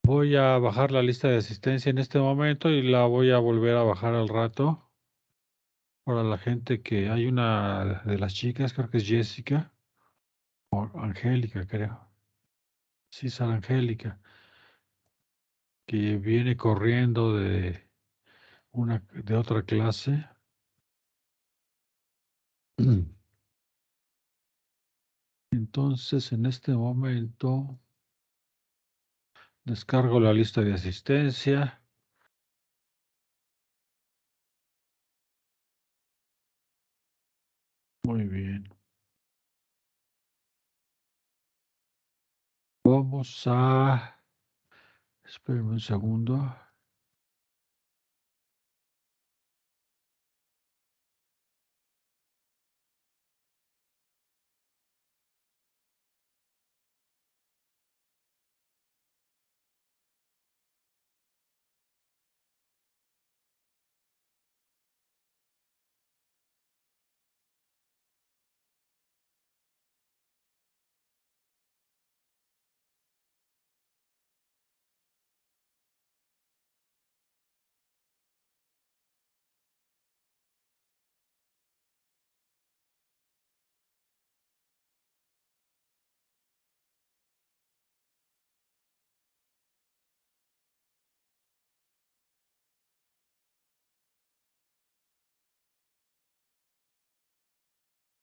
Voy a bajar la lista de asistencia en este momento y la voy a volver a bajar al rato. Para la gente que hay una de las chicas, creo que es Jessica o Angélica, creo. Sí, Sara Angélica, que viene corriendo de otra clase. Entonces, en este momento, descargo la lista de asistencia. Muy bien. Vamos a... Espérenme un segundo.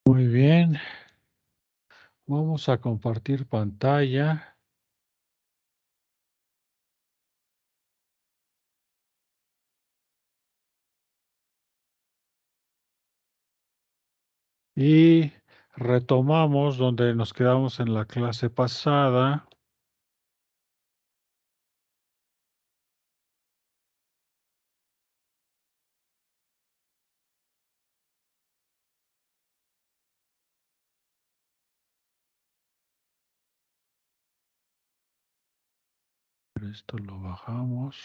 Muy bien. Vamos a compartir pantalla. Y retomamos donde nos quedamos en la clase pasada. Esto lo bajamos.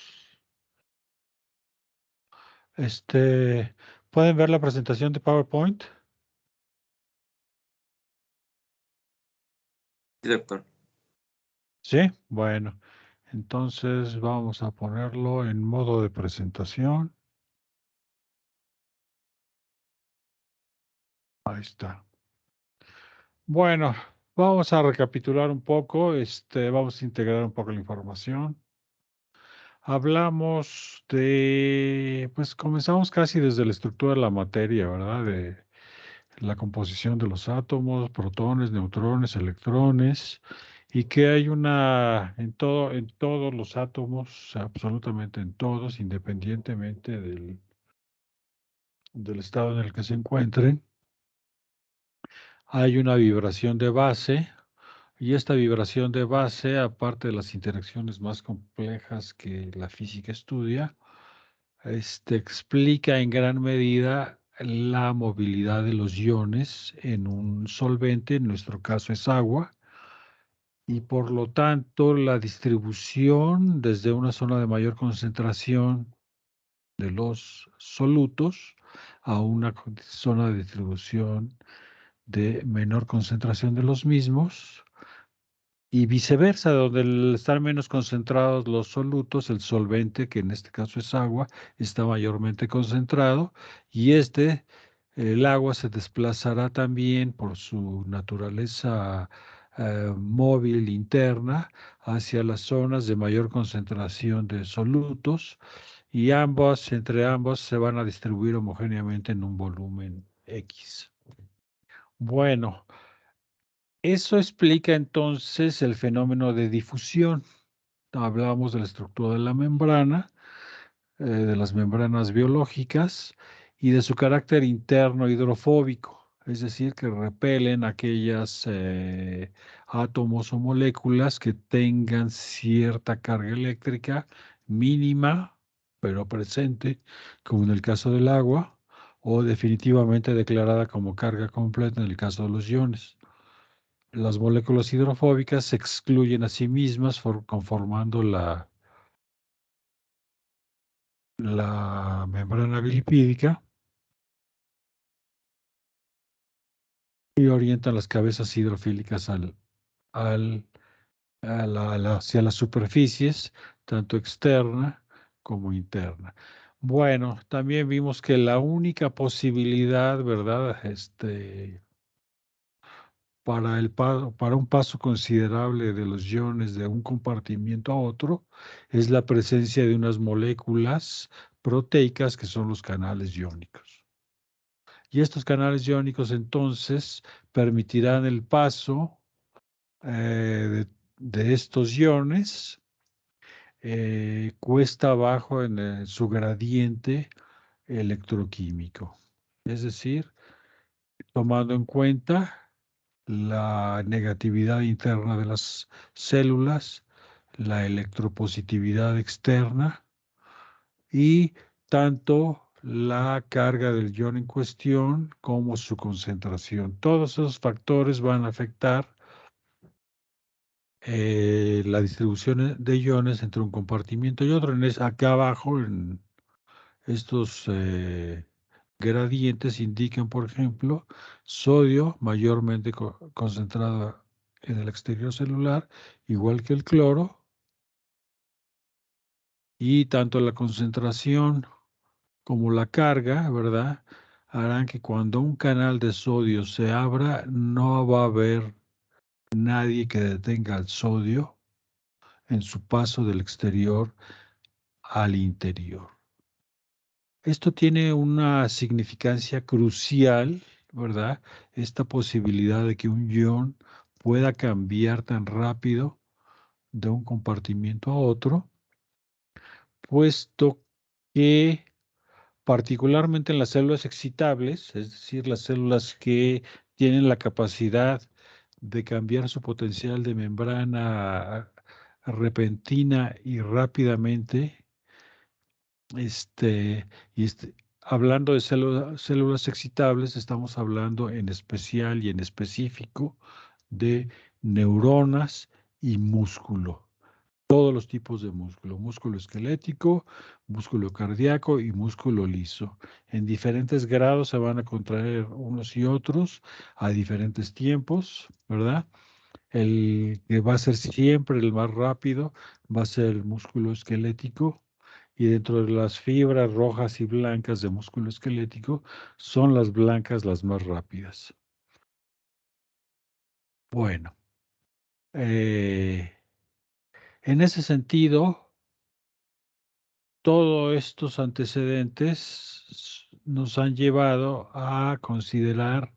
¿Pueden ver la presentación de PowerPoint? Sí, doctor. Sí, bueno. Entonces vamos a ponerlo en modo de presentación. Ahí está. Bueno, vamos a recapitular un poco, vamos a integrar un poco la información. Hablamos pues comenzamos casi desde la estructura de la materia, ¿verdad? De la composición de los átomos, protones, neutrones, electrones, y que hay en todos los átomos, absolutamente en todos, independientemente del estado en el que se encuentren, hay una vibración de base. Y esta vibración de base, aparte de las interacciones más complejas que la física estudia, explica en gran medida la movilidad de los iones en un solvente, en nuestro caso es agua, y por lo tanto la distribución desde una zona de mayor concentración de los solutos a una zona de distribución de menor concentración de los mismos. Y viceversa, donde están menos concentrados los solutos, el solvente, que en este caso es agua, está mayormente concentrado y el agua se desplazará también por su naturaleza móvil interna hacia las zonas de mayor concentración de solutos y entre ambos se van a distribuir homogéneamente en un volumen X. Bueno. Eso explica entonces el fenómeno de difusión. Hablábamos de la estructura de la membrana, de las membranas biológicas y de su carácter interno hidrofóbico, es decir, que repelen aquellas átomos o moléculas que tengan cierta carga eléctrica mínima, pero presente, como en el caso del agua, o definitivamente declarada como carga completa en el caso de los iones. Las moléculas hidrofóbicas se excluyen a sí mismas conformando la membrana bilipídica y orientan las cabezas hidrofílicas hacia las superficies, tanto externa como interna. Bueno, también vimos que la única posibilidad, ¿verdad? Para un paso considerable de los iones de un compartimiento a otro es la presencia de unas moléculas proteicas que son los canales iónicos. Y estos canales iónicos entonces permitirán el paso de estos iones cuesta abajo en su gradiente electroquímico. Es decir, tomando en cuenta la negatividad interna de las células, la electropositividad externa y tanto la carga del ion en cuestión como su concentración. Todos esos factores van a afectar la distribución de iones entre un compartimiento y otro. Acá abajo, en estos gradientes indican, por ejemplo, sodio mayormente concentrado en el exterior celular, igual que el cloro, y tanto la concentración como la carga, ¿verdad? Harán que cuando un canal de sodio se abra, no va a haber nadie que detenga el sodio en su paso del exterior al interior. Esto tiene una significancia crucial, ¿verdad? Esta posibilidad de que un ion pueda cambiar tan rápido de un compartimiento a otro, puesto que particularmente en las células excitables, es decir, las células que tienen la capacidad de cambiar su potencial de membrana repentina y rápidamente, este, y hablando de células excitables, estamos hablando en especial y en específico de neuronas y músculo. Todos los tipos de músculo, músculo esquelético, músculo cardíaco y músculo liso. En diferentes grados se van a contraer unos y otros a diferentes tiempos, ¿verdad? El que va a ser siempre el más rápido va a ser el músculo esquelético, y dentro de las fibras rojas y blancas de músculo esquelético son las blancas las más rápidas. Bueno, en ese sentido, todos estos antecedentes nos han llevado a considerar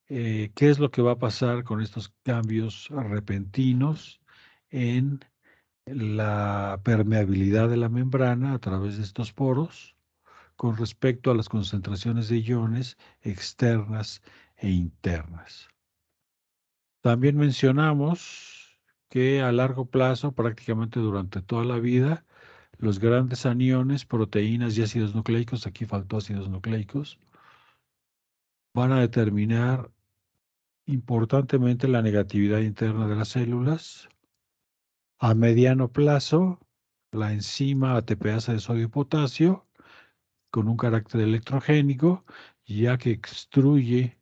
qué es lo que va a pasar con estos cambios repentinos en la permeabilidad de la membrana a través de estos poros con respecto a las concentraciones de iones externas e internas. También mencionamos que a largo plazo, prácticamente durante toda la vida, los grandes aniones, proteínas y ácidos nucleicos, aquí faltó ácidos nucleicos, van a determinar importantemente la negatividad interna de las células. A mediano plazo, la enzima ATPasa de sodio y potasio, con un carácter electrogénico, ya que extruye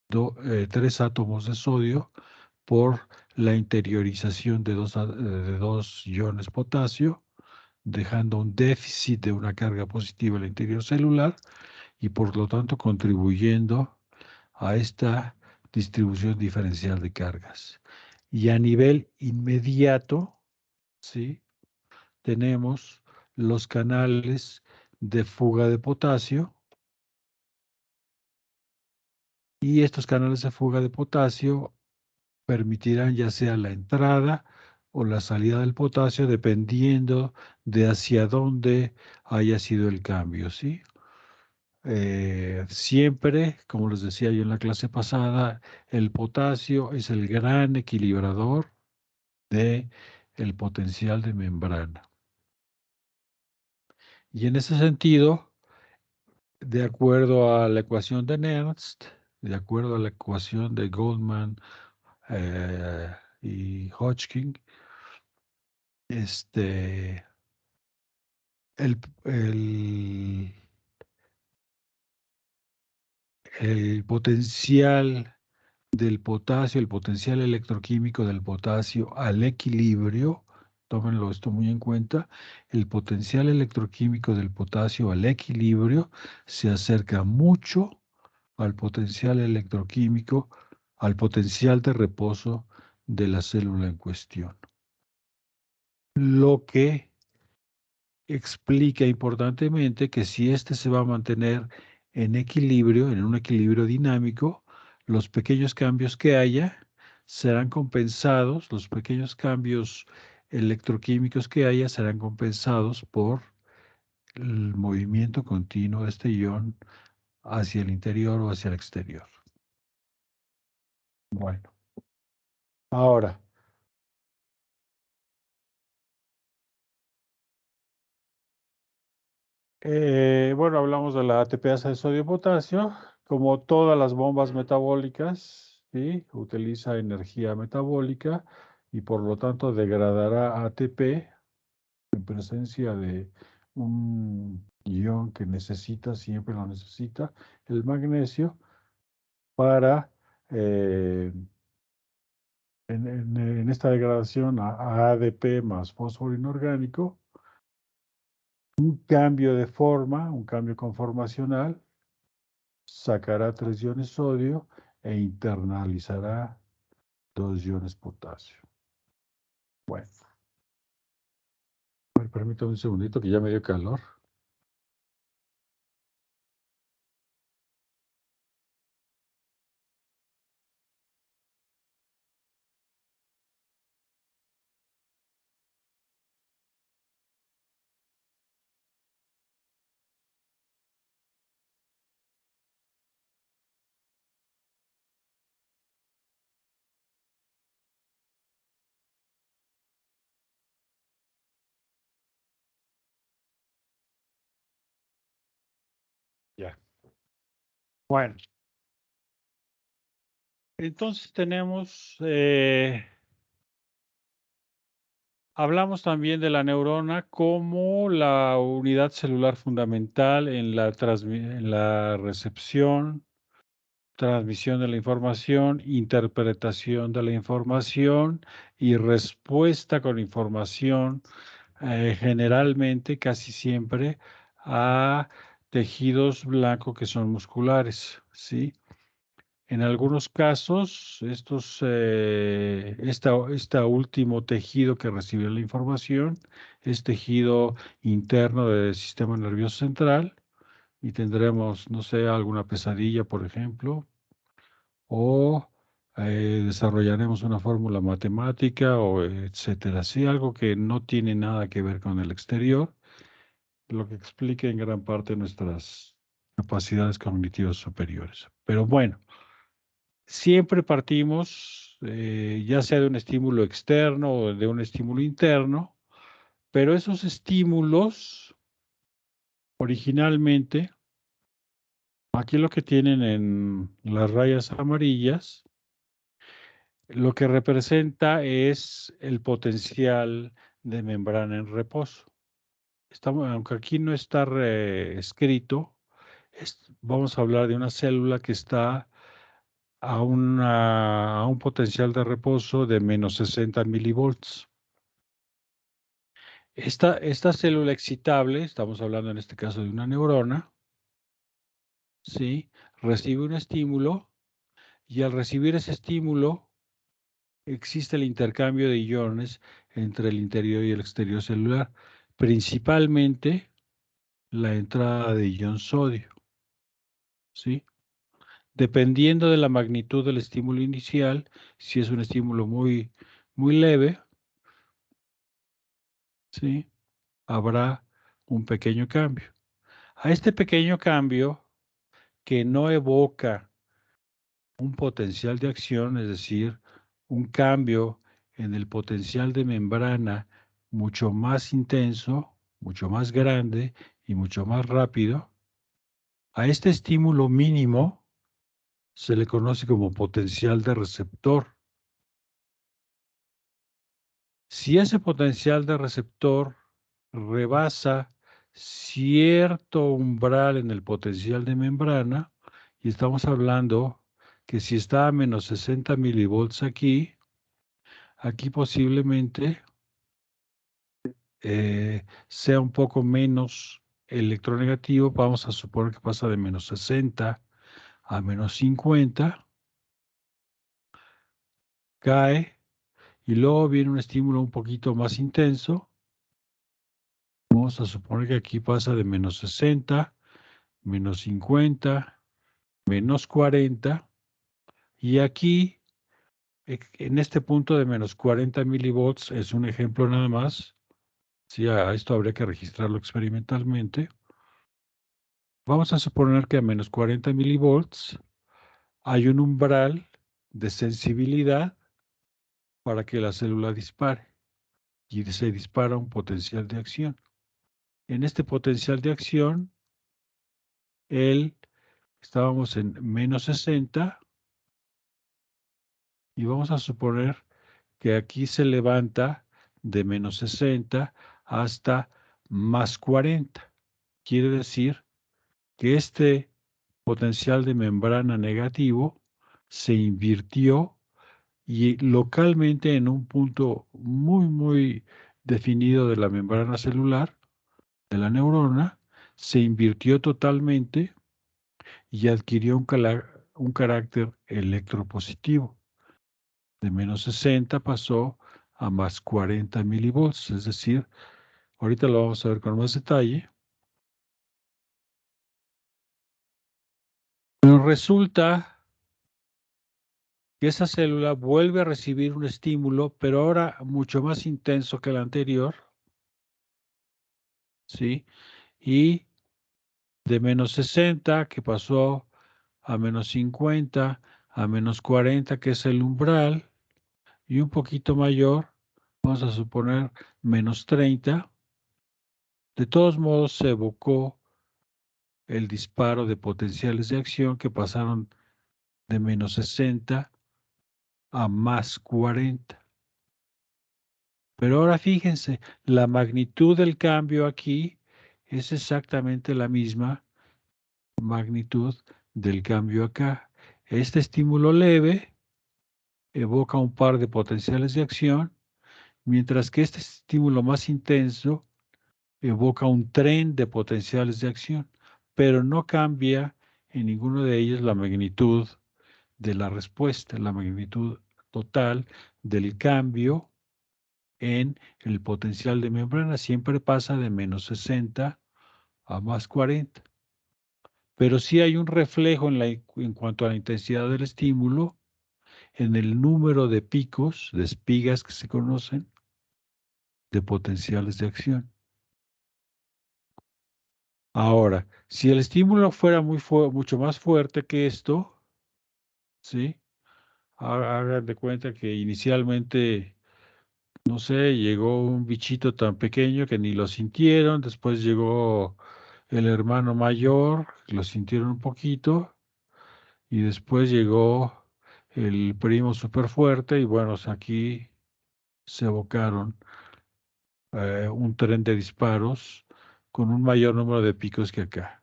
3 átomos de sodio por la interiorización de dos iones potasio, dejando un déficit de una carga positiva en el interior celular y por lo tanto contribuyendo a esta distribución diferencial de cargas. Y a nivel inmediato, ¿sí? Tenemos los canales de fuga de potasio, y estos canales de fuga de potasio permitirán ya sea la entrada o la salida del potasio dependiendo de hacia dónde haya sido el cambio, ¿sí? Siempre, como les decía yo en la clase pasada, el potasio es el gran equilibrador de el potencial de membrana. Y en ese sentido, de acuerdo a la ecuación de Nernst, de acuerdo a la ecuación de Goldman y Hodgkin, este, el, el, el potencial del potasio, el potencial electroquímico del potasio al equilibrio, tómenlo esto muy en cuenta, el potencial electroquímico del potasio al equilibrio se acerca mucho al potencial electroquímico, al potencial de reposo de la célula en cuestión. Lo que explica importantemente que si éste se va a mantener en equilibrio, en un equilibrio dinámico, los pequeños cambios que haya serán compensados, los pequeños cambios electroquímicos que haya serán compensados por el movimiento continuo de este ion hacia el interior o hacia el exterior. Bueno, ahora, bueno, hablamos de la ATPasa de sodio-potasio. Como todas las bombas metabólicas, ¿sí? Utiliza energía metabólica y por lo tanto degradará ATP en presencia de un ion que necesita, siempre lo necesita, el magnesio, para, en esta degradación a ADP más fósforo inorgánico, un cambio de forma, un cambio conformacional, sacará 3 iones sodio e internalizará 2 iones potasio. Bueno, permítame un segundito que ya me dio calor. Ya. Bueno, entonces tenemos, hablamos también de la neurona como la unidad celular fundamental en en la recepción, transmisión de la información, interpretación de la información y respuesta con información, generalmente, casi siempre, a tejidos blancos que son musculares, ¿sí? En algunos casos, este último tejido que recibe la información es tejido interno del sistema nervioso central y tendremos, no sé, alguna pesadilla, por ejemplo, o desarrollaremos una fórmula matemática o etcétera. Sí, algo que no tiene nada que ver con el exterior, lo que explica en gran parte nuestras capacidades cognitivas superiores. Pero bueno. Siempre partimos, ya sea de un estímulo externo o de un estímulo interno, pero esos estímulos, originalmente, aquí lo que tienen en las rayas amarillas, lo que representa es el potencial de membrana en reposo. Aunque aquí no está escrito, vamos a hablar de una célula que está a un potencial de reposo de menos 60 milivolts. Esta célula excitable, estamos hablando en este caso de una neurona, ¿sí? Recibe un estímulo y al recibir ese estímulo existe el intercambio de iones entre el interior y el exterior celular, principalmente la entrada de ion sodio, ¿sí? Dependiendo de la magnitud del estímulo inicial, si es un estímulo muy leve, ¿sí? Habrá un pequeño cambio. A este pequeño cambio que no evoca un potencial de acción, es decir, un cambio en el potencial de membrana mucho más intenso, mucho más grande y mucho más rápido, a este estímulo mínimo se le conoce como potencial de receptor. Si ese potencial de receptor rebasa cierto umbral en el potencial de membrana, y estamos hablando que si está a menos 60 milivolts aquí posiblemente sea un poco menos electronegativo. Vamos a suponer que pasa de menos 60 a menos 50, cae, y luego viene un estímulo un poquito más intenso. Vamos a suponer que aquí pasa de menos 60, menos 50, menos 40, y aquí, en este punto de menos 40 milivolts, es un ejemplo nada más. Sí, a esto habría que registrarlo experimentalmente. Vamos a suponer que a menos 40 milivolts hay un umbral de sensibilidad para que la célula dispare, y se dispara un potencial de acción. En este potencial de acción, estábamos en menos 60, y vamos a suponer que aquí se levanta de menos 60 hasta más 40. Quiere decir que este potencial de membrana negativo se invirtió, y localmente en un punto muy, muy definido de la membrana celular, de la neurona, se invirtió totalmente y adquirió un carácter electropositivo. De menos 60 pasó a más 40 milivolts, es decir, ahorita lo vamos a ver con más detalle. Pero resulta que esa célula vuelve a recibir un estímulo, pero ahora mucho más intenso que el anterior, ¿sí? Y de menos 60, que pasó a menos 50, a menos 40, que es el umbral, y un poquito mayor, vamos a suponer menos 30. De todos modos, se evocó el disparo de potenciales de acción que pasaron de menos 60 a más 40. Pero ahora fíjense, la magnitud del cambio aquí es exactamente la misma magnitud del cambio acá. Este estímulo leve evoca un par de potenciales de acción, mientras que este estímulo más intenso evoca un tren de potenciales de acción, pero no cambia en ninguno de ellos la magnitud de la respuesta, la magnitud total del cambio en el potencial de membrana. Siempre pasa de menos 60 a más 40. Pero sí hay un reflejo en cuanto a la intensidad del estímulo, en el número de picos, de espigas que se conocen, de potenciales de acción. Ahora, si el estímulo fuera mucho más fuerte que esto, ¿sí? Hagan de cuenta que inicialmente, no sé, llegó un bichito tan pequeño que ni lo sintieron, después llegó el hermano mayor, lo sintieron un poquito, y después llegó el primo súper fuerte, y bueno, aquí se evocaron un tren de disparos con un mayor número de picos que acá.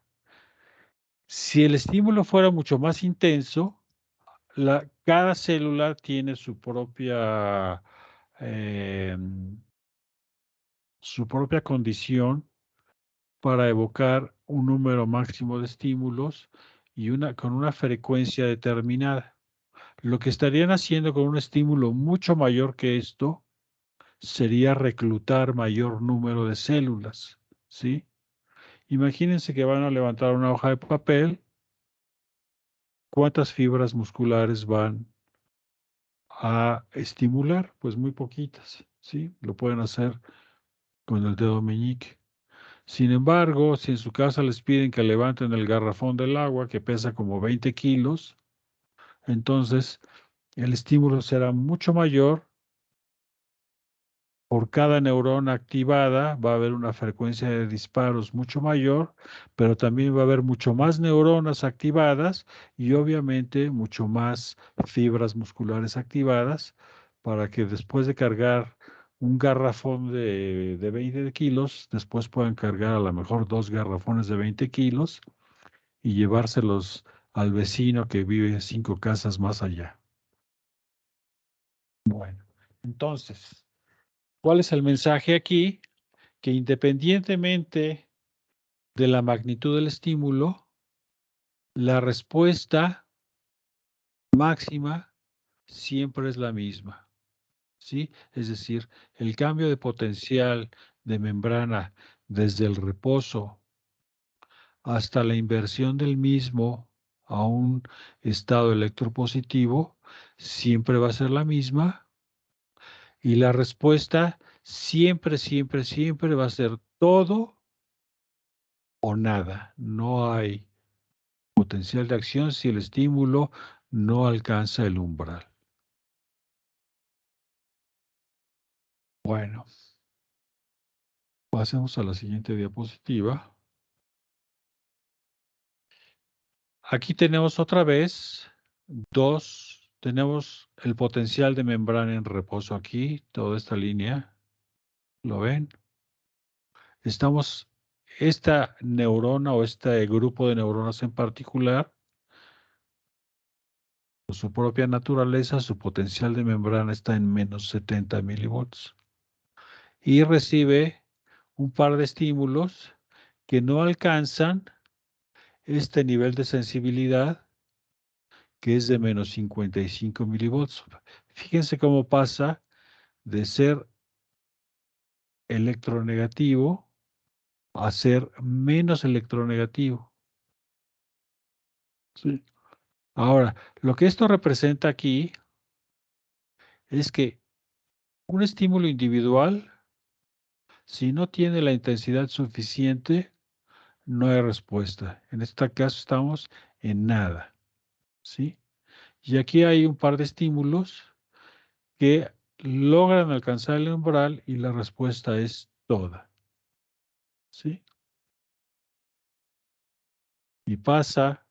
Si el estímulo fuera mucho más intenso, cada célula tiene eh, su propia condición para evocar un número máximo de estímulos y con una frecuencia determinada. Lo que estarían haciendo con un estímulo mucho mayor que esto sería reclutar mayor número de células, ¿sí? Imagínense que van a levantar una hoja de papel. ¿Cuántas fibras musculares van a estimular? Pues muy poquitas, ¿sí? Lo pueden hacer con el dedo meñique. Sin embargo, si en su casa les piden que levanten el garrafón del agua, que pesa como 20 kilos, entonces el estímulo será mucho mayor. Por cada neurona activada va a haber una frecuencia de disparos mucho mayor, pero también va a haber mucho más neuronas activadas y obviamente mucho más fibras musculares activadas, para que después de cargar un garrafón de 20 kilos, después puedan cargar a lo mejor 2 garrafones de 20 kilos y llevárselos al vecino que vive 5 casas más allá. Bueno, entonces, ¿cuál es el mensaje aquí? Que independientemente de la magnitud del estímulo, la respuesta máxima siempre es la misma, ¿sí? Es decir, el cambio de potencial de membrana desde el reposo hasta la inversión del mismo a un estado electropositivo siempre va a ser la misma y la respuesta siempre, siempre, siempre va a ser todo o nada. No hay potencial de acción si el estímulo no alcanza el umbral. Bueno, pasemos a la siguiente diapositiva. Aquí tenemos otra vez tenemos el potencial de membrana en reposo aquí, toda esta línea, ¿lo ven? Esta neurona o este grupo de neuronas en particular, por su propia naturaleza, su potencial de membrana está en menos 70 milivolts y recibe un par de estímulos que no alcanzan este nivel de sensibilidad que es de menos 55 milivolts. Fíjense cómo pasa de ser electronegativo a ser menos electronegativo. ¿Sí? Ahora, lo que esto representa aquí es que un estímulo individual, si no tiene la intensidad suficiente, no hay respuesta. En este caso estamos en nada, ¿sí? Y aquí hay un par de estímulos que logran alcanzar el umbral y la respuesta es toda, ¿sí? Y pasa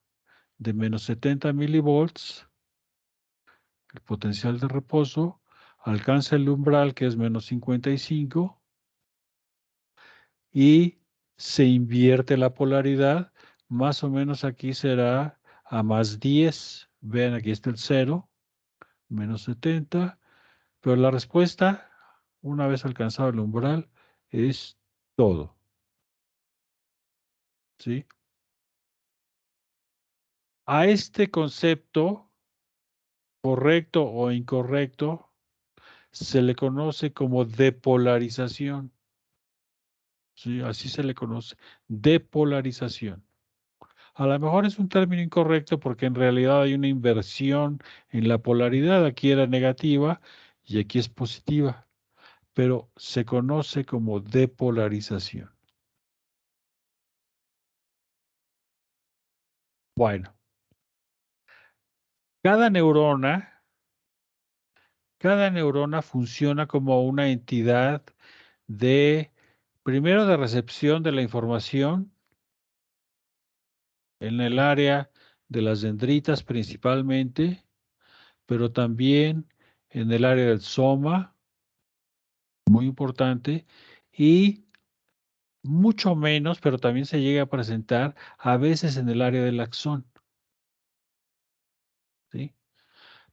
de menos 70 milivolts, el potencial de reposo, alcanza el umbral que es menos 55 y se invierte la polaridad, más o menos aquí será a más 10, vean aquí está el 0, menos 70, pero la respuesta, una vez alcanzado el umbral, es todo, ¿sí? A este concepto, correcto o incorrecto, se le conoce como depolarización, ¿sí? Así se le conoce, depolarización. A lo mejor es un término incorrecto porque en realidad hay una inversión en la polaridad. Aquí era negativa y aquí es positiva, pero se conoce como depolarización. Bueno, cada neurona, cada neurona funciona como una entidad de, primero, de recepción de la información en el área de las dendritas principalmente, pero también en el área del soma, muy importante, y mucho menos, pero también se llega a presentar a veces en el área del axón, ¿sí?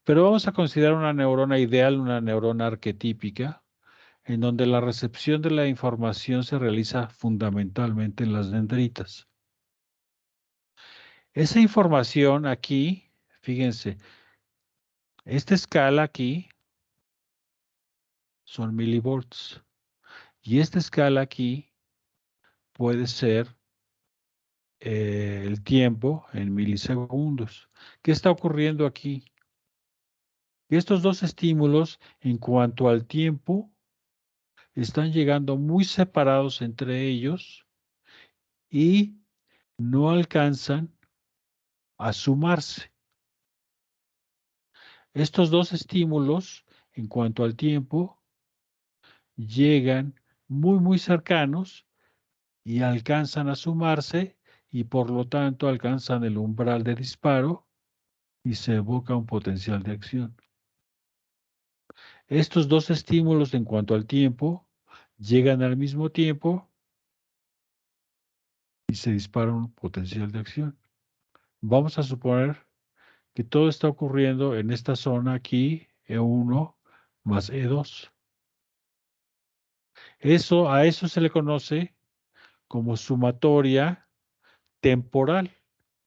Pero vamos a considerar una neurona ideal, una neurona arquetípica, en donde la recepción de la información se realiza fundamentalmente en las dendritas. Esa información aquí, fíjense, esta escala aquí son milivolts y esta escala aquí puede ser el tiempo en milisegundos. ¿Qué está ocurriendo aquí? Estos dos estímulos, en cuanto al tiempo, están llegando muy separados entre ellos y no alcanzan a sumarse. Estos dos estímulos, en cuanto al tiempo, llegan muy, muy cercanos y alcanzan a sumarse y por lo tanto alcanzan el umbral de disparo y se evoca un potencial de acción. Estos dos estímulos en cuanto al tiempo llegan al mismo tiempo y se dispara un potencial de acción. Vamos a suponer que todo está ocurriendo en esta zona aquí, E1 más E2. A eso se le conoce como sumatoria temporal,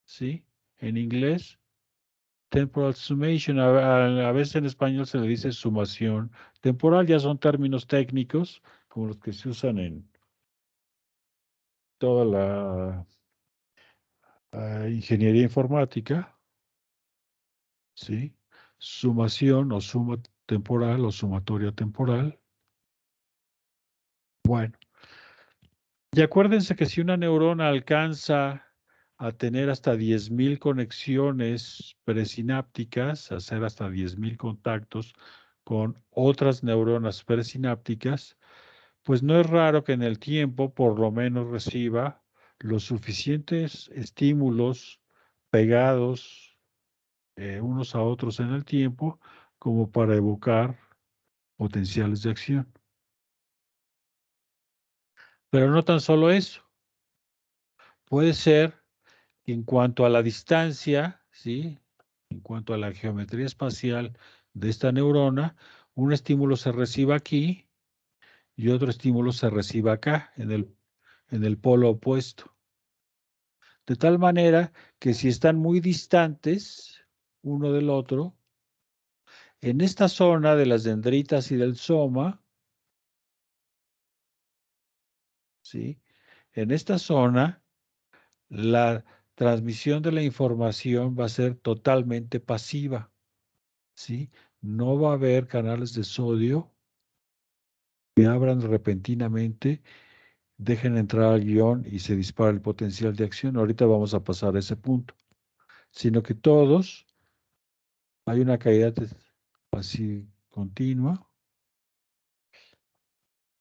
¿sí? En inglés, temporal summation. A veces en español se le dice sumación temporal. Ya son términos técnicos como los que se usan en toda la ingeniería informática, ¿sí? Sumación o suma temporal o sumatoria temporal. Bueno, y acuérdense que si una neurona alcanza a tener hasta 10.000 conexiones presinápticas, hacer hasta 10.000 contactos con otras neuronas presinápticas, pues no es raro que en el tiempo por lo menos reciba los suficientes estímulos pegados unos a otros en el tiempo como para evocar potenciales de acción. Pero no tan solo eso, puede ser que en cuanto a la distancia, ¿sí? En cuanto a la geometría espacial de esta neurona, un estímulo se reciba aquí y otro estímulo se reciba acá, en el polo opuesto. De tal manera que si están muy distantes uno del otro, en esta zona de las dendritas y del soma, ¿sí? En esta zona, la transmisión de la información va a ser totalmente pasiva, ¿sí? No va a haber canales de sodio que abran repentinamente, dejen entrar al guión y se dispara el potencial de acción. Ahorita vamos a pasar a ese punto. Sino que todos, hay una caída así continua,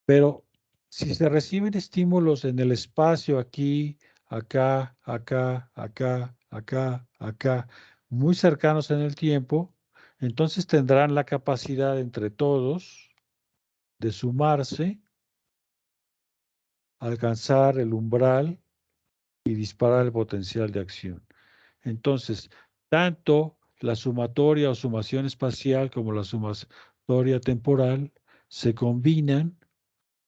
pero si se reciben estímulos en el espacio aquí, acá, acá, acá, acá, acá, muy cercanos en el tiempo, entonces tendrán la capacidad entre todos de sumarse, alcanzar el umbral y disparar el potencial de acción. Entonces, tanto la sumatoria o sumación espacial como la sumatoria temporal se combinan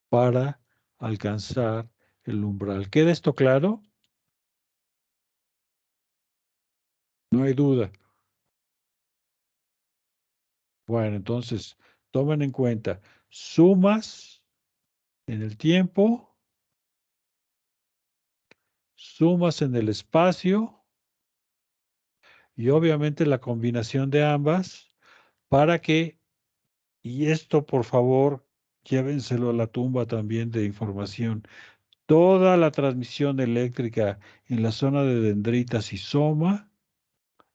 para alcanzar el umbral. ¿Queda esto claro? No hay duda. Bueno, entonces, tomen en cuenta sumas en el tiempo, sumas en el espacio y obviamente la combinación de ambas para que, y esto por favor, llévenselo a la tumba también de información, toda la transmisión eléctrica en la zona de dendritas y soma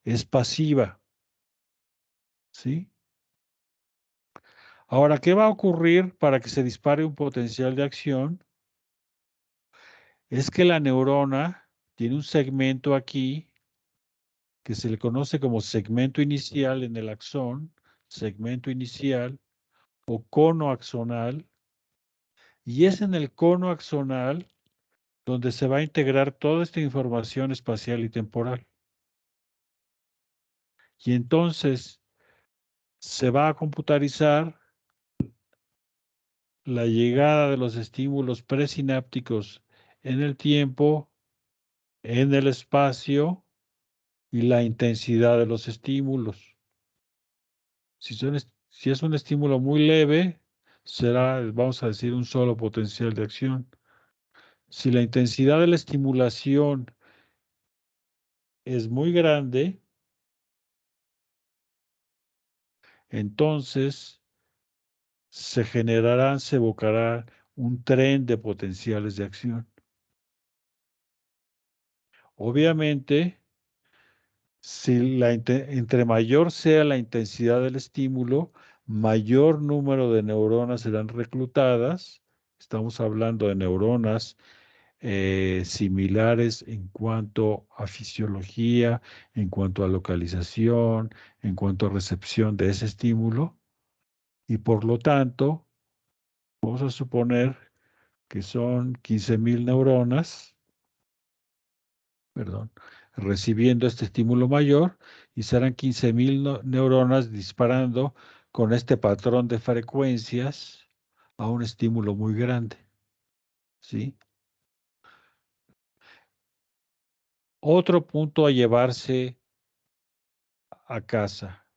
es pasiva, ¿sí? Ahora, ¿qué va a ocurrir para que se dispare un potencial de acción? Es que la neurona tiene un segmento aquí que se le conoce como segmento inicial en el axón, segmento inicial o cono axonal, y es en el cono axonal donde se va a integrar toda esta información espacial y temporal. Y entonces se va a computarizar la llegada de los estímulos presinápticos en el tiempo, en el espacio y la intensidad de los estímulos. Si es un estímulo muy leve, será, vamos a decir, un solo potencial de acción. Si la intensidad de la estimulación es muy grande, entonces se evocará un tren de potenciales de acción. Obviamente, si entre mayor sea la intensidad del estímulo, mayor número de neuronas serán reclutadas. Estamos hablando de neuronas similares en cuanto a fisiología, en cuanto a localización, en cuanto a recepción de ese estímulo. Y por lo tanto, vamos a suponer que son 15.000 neuronas, perdón, recibiendo este estímulo mayor y serán 15,000 neuronas disparando con este patrón de frecuencias a un estímulo muy grande, ¿sí? Otro punto a llevarse a casa,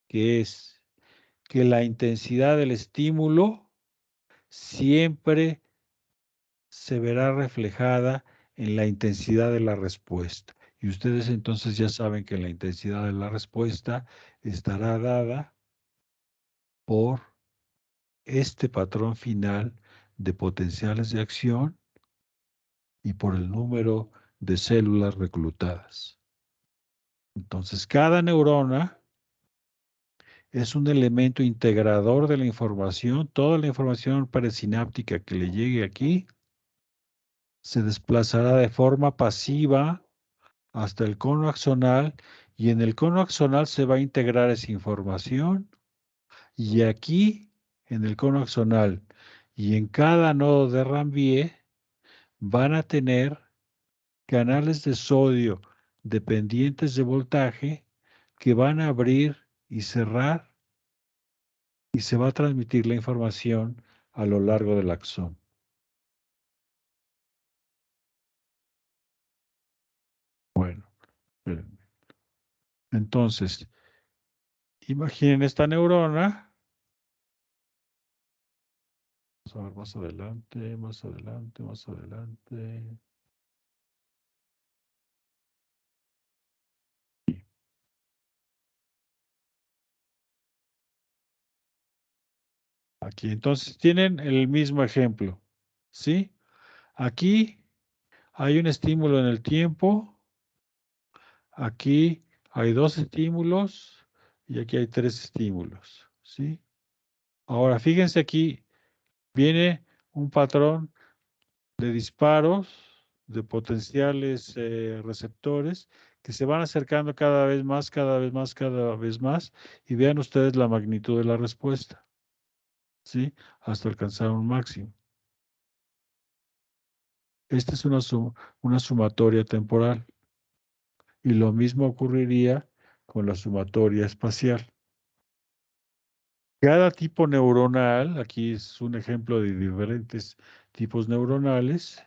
que es que la intensidad del estímulo siempre se verá reflejada en la intensidad de la respuesta. Y ustedes entonces ya saben que la intensidad de la respuesta estará dada por este patrón final de potenciales de acción y por el número de células reclutadas. Entonces, cada neurona es un elemento integrador de la información. Toda la información presináptica que le llegue aquí se desplazará de forma pasiva hasta el cono axonal y en el cono axonal se va a integrar esa información y aquí en el cono axonal y en cada nodo de Ranvier van a tener canales de sodio dependientes de voltaje que van a abrir y cerrar y se va a transmitir la información a lo largo del axón. Bueno, espérenme. Entonces, imaginen esta neurona. Vamos a ver más adelante, más adelante, más adelante. Aquí, entonces tienen el mismo ejemplo, ¿sí? Aquí hay un estímulo en el tiempo, aquí hay dos estímulos y aquí hay tres estímulos, ¿sí? Ahora, fíjense aquí, viene un patrón de disparos de potenciales receptores que se van acercando cada vez más, cada vez más, cada vez más, y vean ustedes la magnitud de la respuesta, ¿sí? Hasta alcanzar un máximo. Esta es una sumatoria temporal y lo mismo ocurriría con la sumatoria espacial. Cada tipo neuronal, aquí es un ejemplo de diferentes tipos neuronales,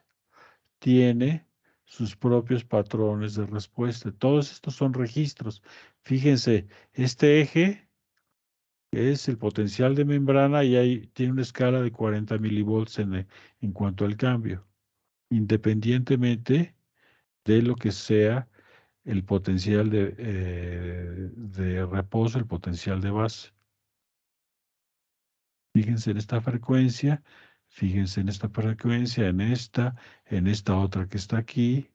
tiene sus propios patrones de respuesta. Todos estos son registros. Fíjense, este eje es el potencial de membrana y ahí tiene una escala de 40 milivolts en cuanto al cambio, independientemente de lo que sea el potencial de reposo, el potencial de base. Fíjense en esta frecuencia, fíjense en esta frecuencia, en esta otra que está aquí.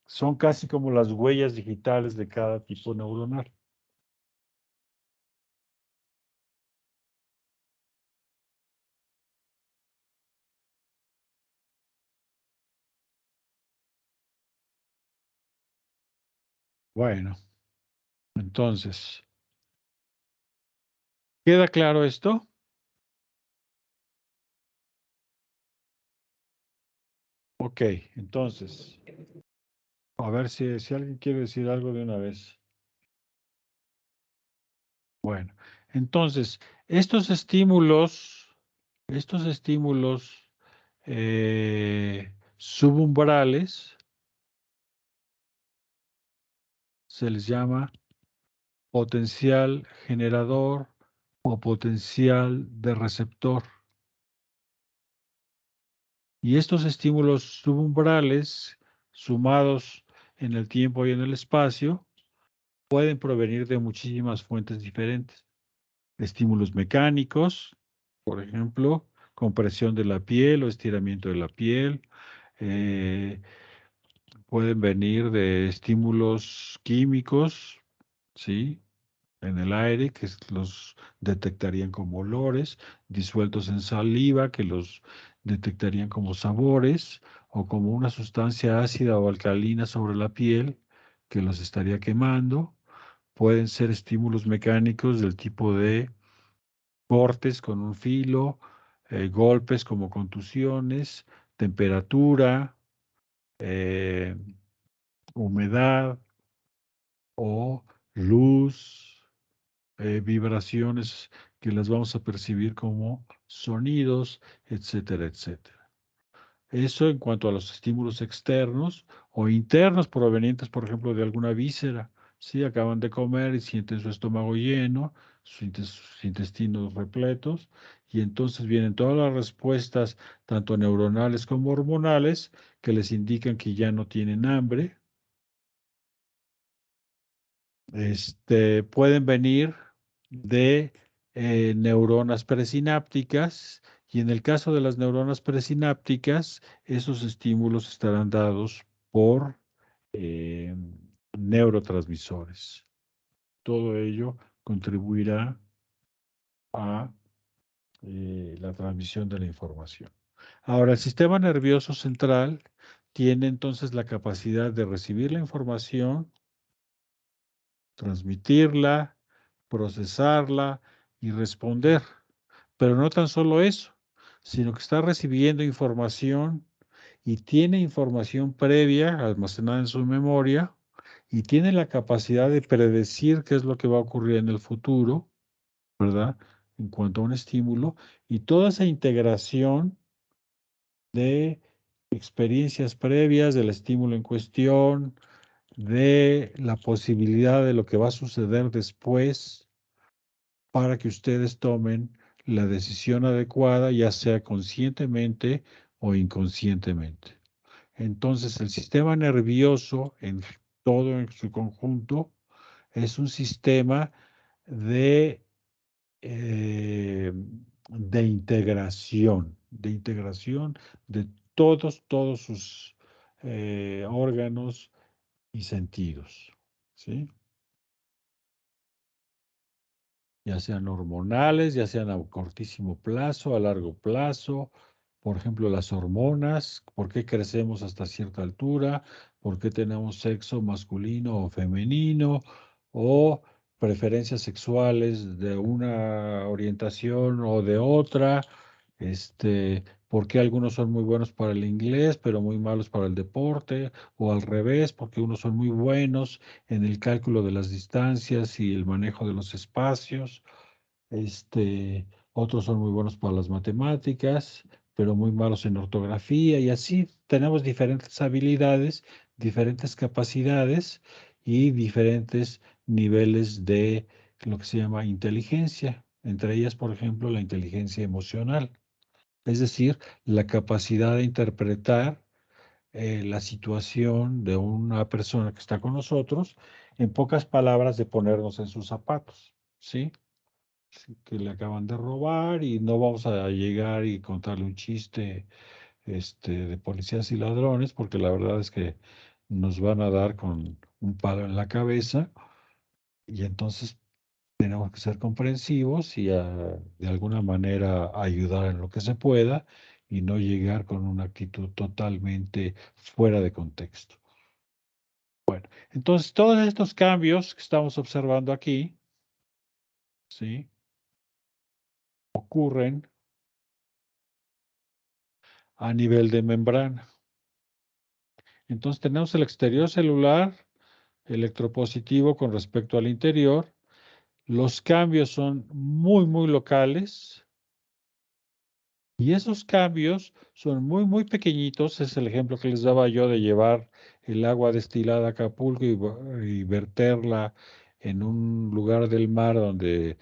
Son casi como las huellas digitales de cada tipo neuronal. Bueno, entonces, ¿queda claro esto? Ok, entonces, a ver si alguien quiere decir algo de una vez. Bueno, entonces, estos estímulos subumbrales se les llama potencial generador o potencial de receptor. Y estos estímulos subumbrales, sumados en el tiempo y en el espacio, pueden provenir de muchísimas fuentes diferentes. Estímulos mecánicos, por ejemplo, compresión de la piel o estiramiento de la piel. eh, Pueden venir de estímulos químicos, ¿sí? En el aire, que los detectarían como olores, disueltos en saliva, que los detectarían como sabores, o como una sustancia ácida o alcalina sobre la piel, que los estaría quemando. Pueden ser estímulos mecánicos del tipo de cortes con un filo, golpes como contusiones, temperatura, eh, humedad o luz, vibraciones que las vamos a percibir como sonidos, etcétera, etcétera. Eso en cuanto a los estímulos externos o internos provenientes, por ejemplo, de alguna víscera. Si acaban de comer y sienten su estómago lleno, sus intestinos repletos, y entonces vienen todas las respuestas, tanto neuronales como hormonales, que les indican que ya no tienen hambre. Pueden venir de neuronas presinápticas, y en el caso de las neuronas presinápticas, esos estímulos estarán dados por eh, neurotransmisores. Todo ello contribuirá a la transmisión de la información. Ahora, el sistema nervioso central tiene entonces la capacidad de recibir la información, transmitirla, procesarla y responder. Pero no tan solo eso, sino que está recibiendo información y tiene información previa almacenada en su memoria y tiene la capacidad de predecir qué es lo que va a ocurrir en el futuro, ¿verdad? En cuanto a un estímulo, y toda esa integración de experiencias previas del estímulo en cuestión, de la posibilidad de lo que va a suceder después, para que ustedes tomen la decisión adecuada, ya sea conscientemente o inconscientemente. Entonces, el sistema nervioso en todo en su conjunto es un sistema de, eh, de integración de todos sus órganos y sentidos, ¿sí? Ya sean hormonales, ya sean a cortísimo plazo, a largo plazo. Por ejemplo, las hormonas, por qué crecemos hasta cierta altura, por qué tenemos sexo masculino o femenino, o preferencias sexuales de una orientación o de otra, por qué algunos son muy buenos para el inglés, pero muy malos para el deporte, o al revés, porque unos son muy buenos en el cálculo de las distancias y el manejo de los espacios. Otros son muy buenos para las matemáticas, pero muy malos en ortografía, y así tenemos diferentes habilidades, diferentes capacidades y diferentes niveles de lo que se llama inteligencia, entre ellas, por ejemplo, la inteligencia emocional, es decir, la capacidad de interpretar la situación de una persona que está con nosotros, en pocas palabras, de ponernos en sus zapatos, ¿sí? Sí, que le acaban de robar y no vamos a llegar y contarle un chiste, de policías y ladrones, porque la verdad es que nos van a dar con un palo en la cabeza, y entonces tenemos que ser comprensivos y de alguna manera ayudar en lo que se pueda y no llegar con una actitud totalmente fuera de contexto. Entonces, todos estos cambios que estamos observando aquí, ¿sí? Ocurren a nivel de membrana. Entonces tenemos el exterior celular electropositivo con respecto al interior. Los cambios son muy locales, y esos cambios son muy pequeñitos. Es el ejemplo que les daba yo de llevar el agua destilada a Acapulco y verterla en un lugar del mar donde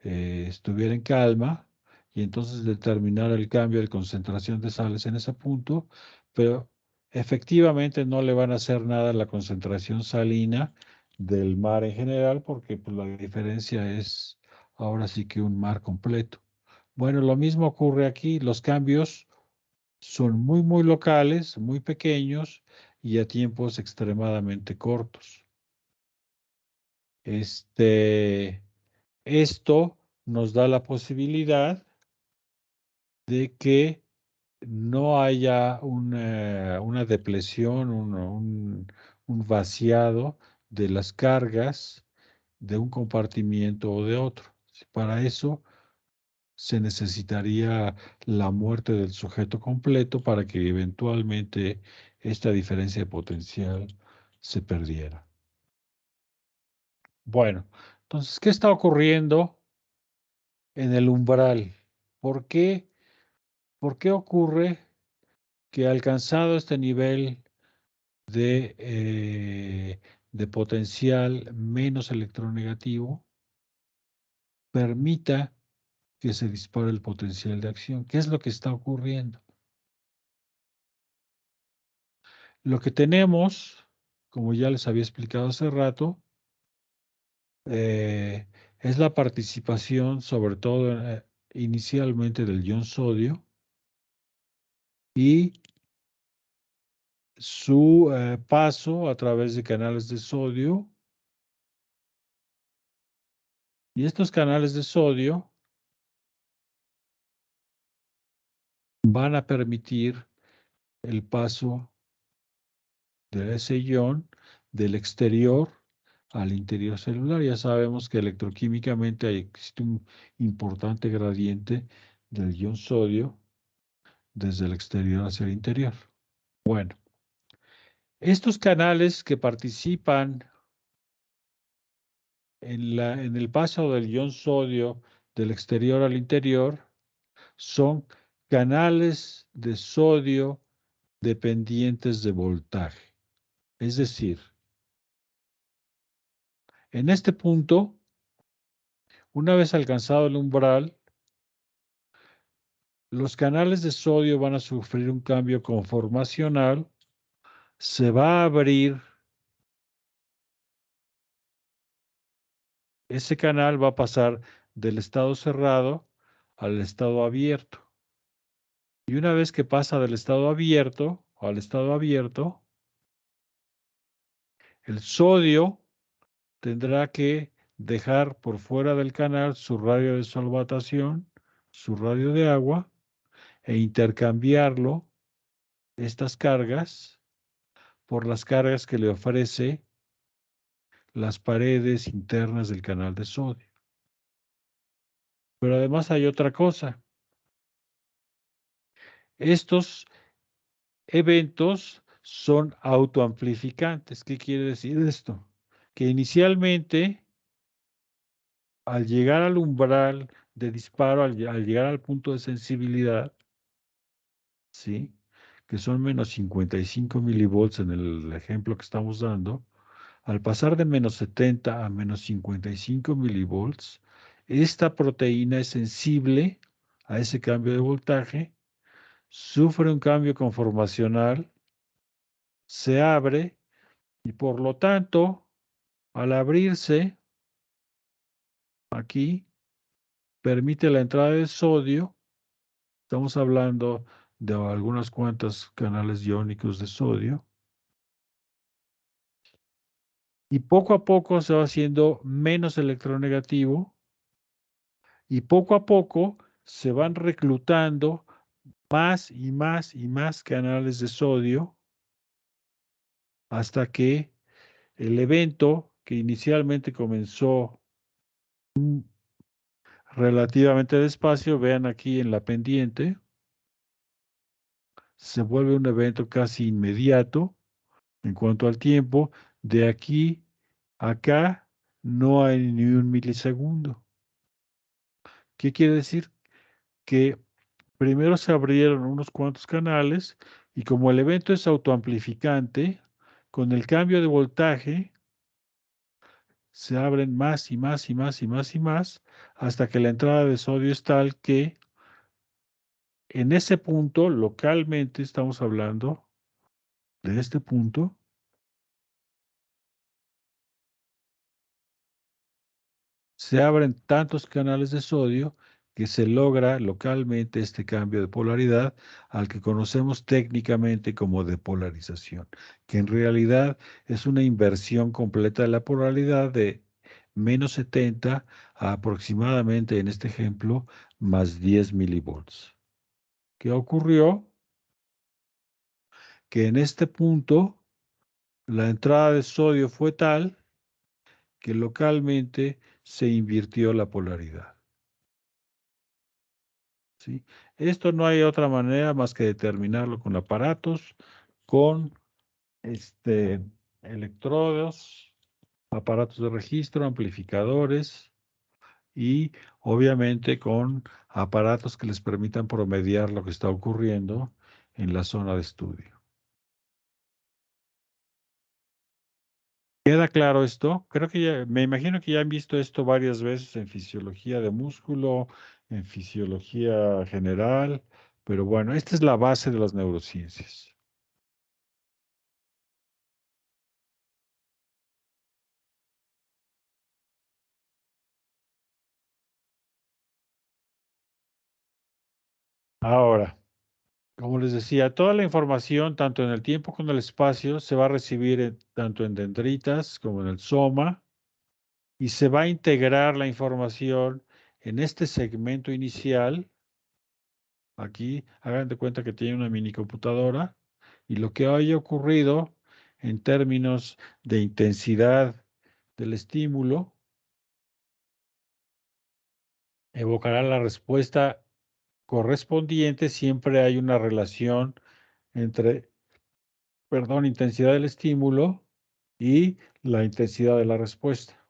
estuviera en calma, y entonces determinar el cambio de concentración de sales en ese punto, pero efectivamente no le van a hacer nada a la concentración salina del mar en general, porque pues, la diferencia es ahora sí que un mar completo. Bueno, lo mismo ocurre aquí. Los cambios son muy locales, muy pequeños y a tiempos extremadamente cortos. Esto nos da la posibilidad de que no haya una depresión, un vaciado de las cargas de un compartimiento o de otro. Para eso se necesitaría la muerte del sujeto completo para que eventualmente esta diferencia de potencial se perdiera. Bueno, entonces, ¿qué está ocurriendo en el umbral? ¿Por qué? ¿Por qué ocurre que alcanzado este nivel de potencial menos electronegativo, permita que se dispare el potencial de acción? ¿Qué es lo que está ocurriendo? Lo que tenemos, como ya les había explicado hace rato, eh, es la participación, sobre todo inicialmente, del ion sodio y su paso a través de canales de sodio. Y estos canales de sodio van a permitir el paso de ese ion del exterior al interior celular. Ya sabemos que electroquímicamente existe un importante gradiente del ion sodio desde el exterior hacia el interior. Bueno, estos canales que participan en el paso del ion sodio del exterior al interior son canales de sodio dependientes de voltaje. Es decir, en este punto, una vez alcanzado el umbral, los canales de sodio van a sufrir un cambio conformacional, se va a abrir, ese canal va a pasar del estado cerrado al estado abierto. Y una vez que pasa del estado abierto al estado abierto, el sodio tendrá que dejar por fuera del canal su radio de solvatación, su radio de agua, e intercambiarlo, estas cargas, por las cargas que le ofrece las paredes internas del canal de sodio. Pero además hay otra cosa. Estos eventos son autoamplificantes. ¿Qué quiere decir esto? Que inicialmente, al llegar al umbral de disparo, al llegar al punto de sensibilidad, ¿sí?, que son menos 55 milivolts en el ejemplo que estamos dando, al pasar de menos 70 a menos 55 milivolts, esta proteína es sensible a ese cambio de voltaje, sufre un cambio conformacional, se abre y por lo tanto, al abrirse aquí, permite la entrada de sodio. Estamos hablando de algunas cuantas canales iónicos de sodio. Y poco a poco se va haciendo menos electronegativo y poco a poco se van reclutando más y más y más canales de sodio hasta que el evento, que inicialmente comenzó relativamente despacio, vean aquí en la pendiente, se vuelve un evento casi inmediato en cuanto al tiempo. De aquí a acá no hay ni un milisegundo. ¿Qué quiere decir? Que primero se abrieron unos cuantos canales y como el evento es autoamplificante, con el cambio de voltaje se abren más y más y más y más y más hasta que la entrada de sodio es tal que en ese punto, localmente estamos hablando de este punto, se abren tantos canales de sodio que se logra localmente este cambio de polaridad al que conocemos técnicamente como depolarización, que en realidad es una inversión completa de la polaridad de menos 70 a aproximadamente, en este ejemplo, más 10 milivolts. ¿Qué ocurrió? Que en este punto la entrada de sodio fue tal que localmente se invirtió la polaridad. ¿Sí? Esto no hay otra manera más que determinarlo con aparatos con electrodos, aparatos de registro, amplificadores y obviamente con aparatos que les permitan promediar lo que está ocurriendo en la zona de estudio. ¿Queda claro esto? Creo que me imagino que ya han visto esto varias veces en fisiología de músculo, en fisiología general, pero bueno, esta es la base de las neurociencias. Ahora, como les decía, toda la información, tanto en el tiempo como en el espacio, se va a recibir tanto en dendritas como en el soma y se va a integrar la información en este segmento inicial. Aquí, hagan de cuenta que tiene una mini computadora y lo que haya ocurrido en términos de intensidad del estímulo evocará la respuesta correspondiente. Siempre hay una relación entre, perdón, intensidad del estímulo y la intensidad de la respuesta.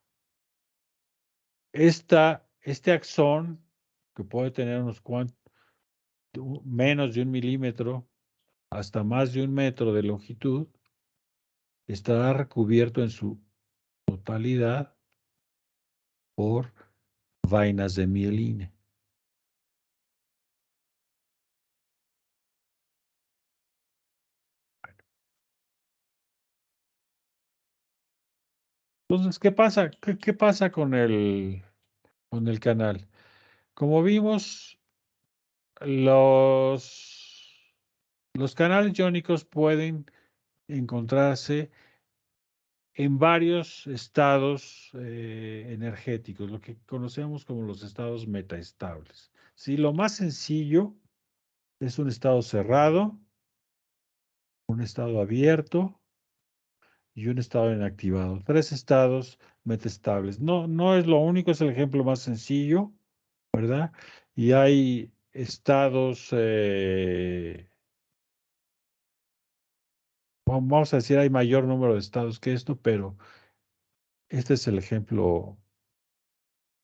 Este axón, que puede tener menos de 1 milímetro hasta más de 1 metro de longitud, estará recubierto en su totalidad por vainas de mielina. Entonces, ¿qué pasa? ¿Qué pasa con el canal? Como vimos, los, los canales iónicos pueden encontrarse en varios estados energéticos, lo que conocemos como los estados metaestables. ¿Sí? Lo más sencillo es un estado cerrado, un estado abierto y un estado inactivado. Tres estados metaestables. No, no es lo único, es el ejemplo más sencillo, ¿verdad? Y hay estados, vamos a decir, hay mayor número de estados que esto, pero este es el ejemplo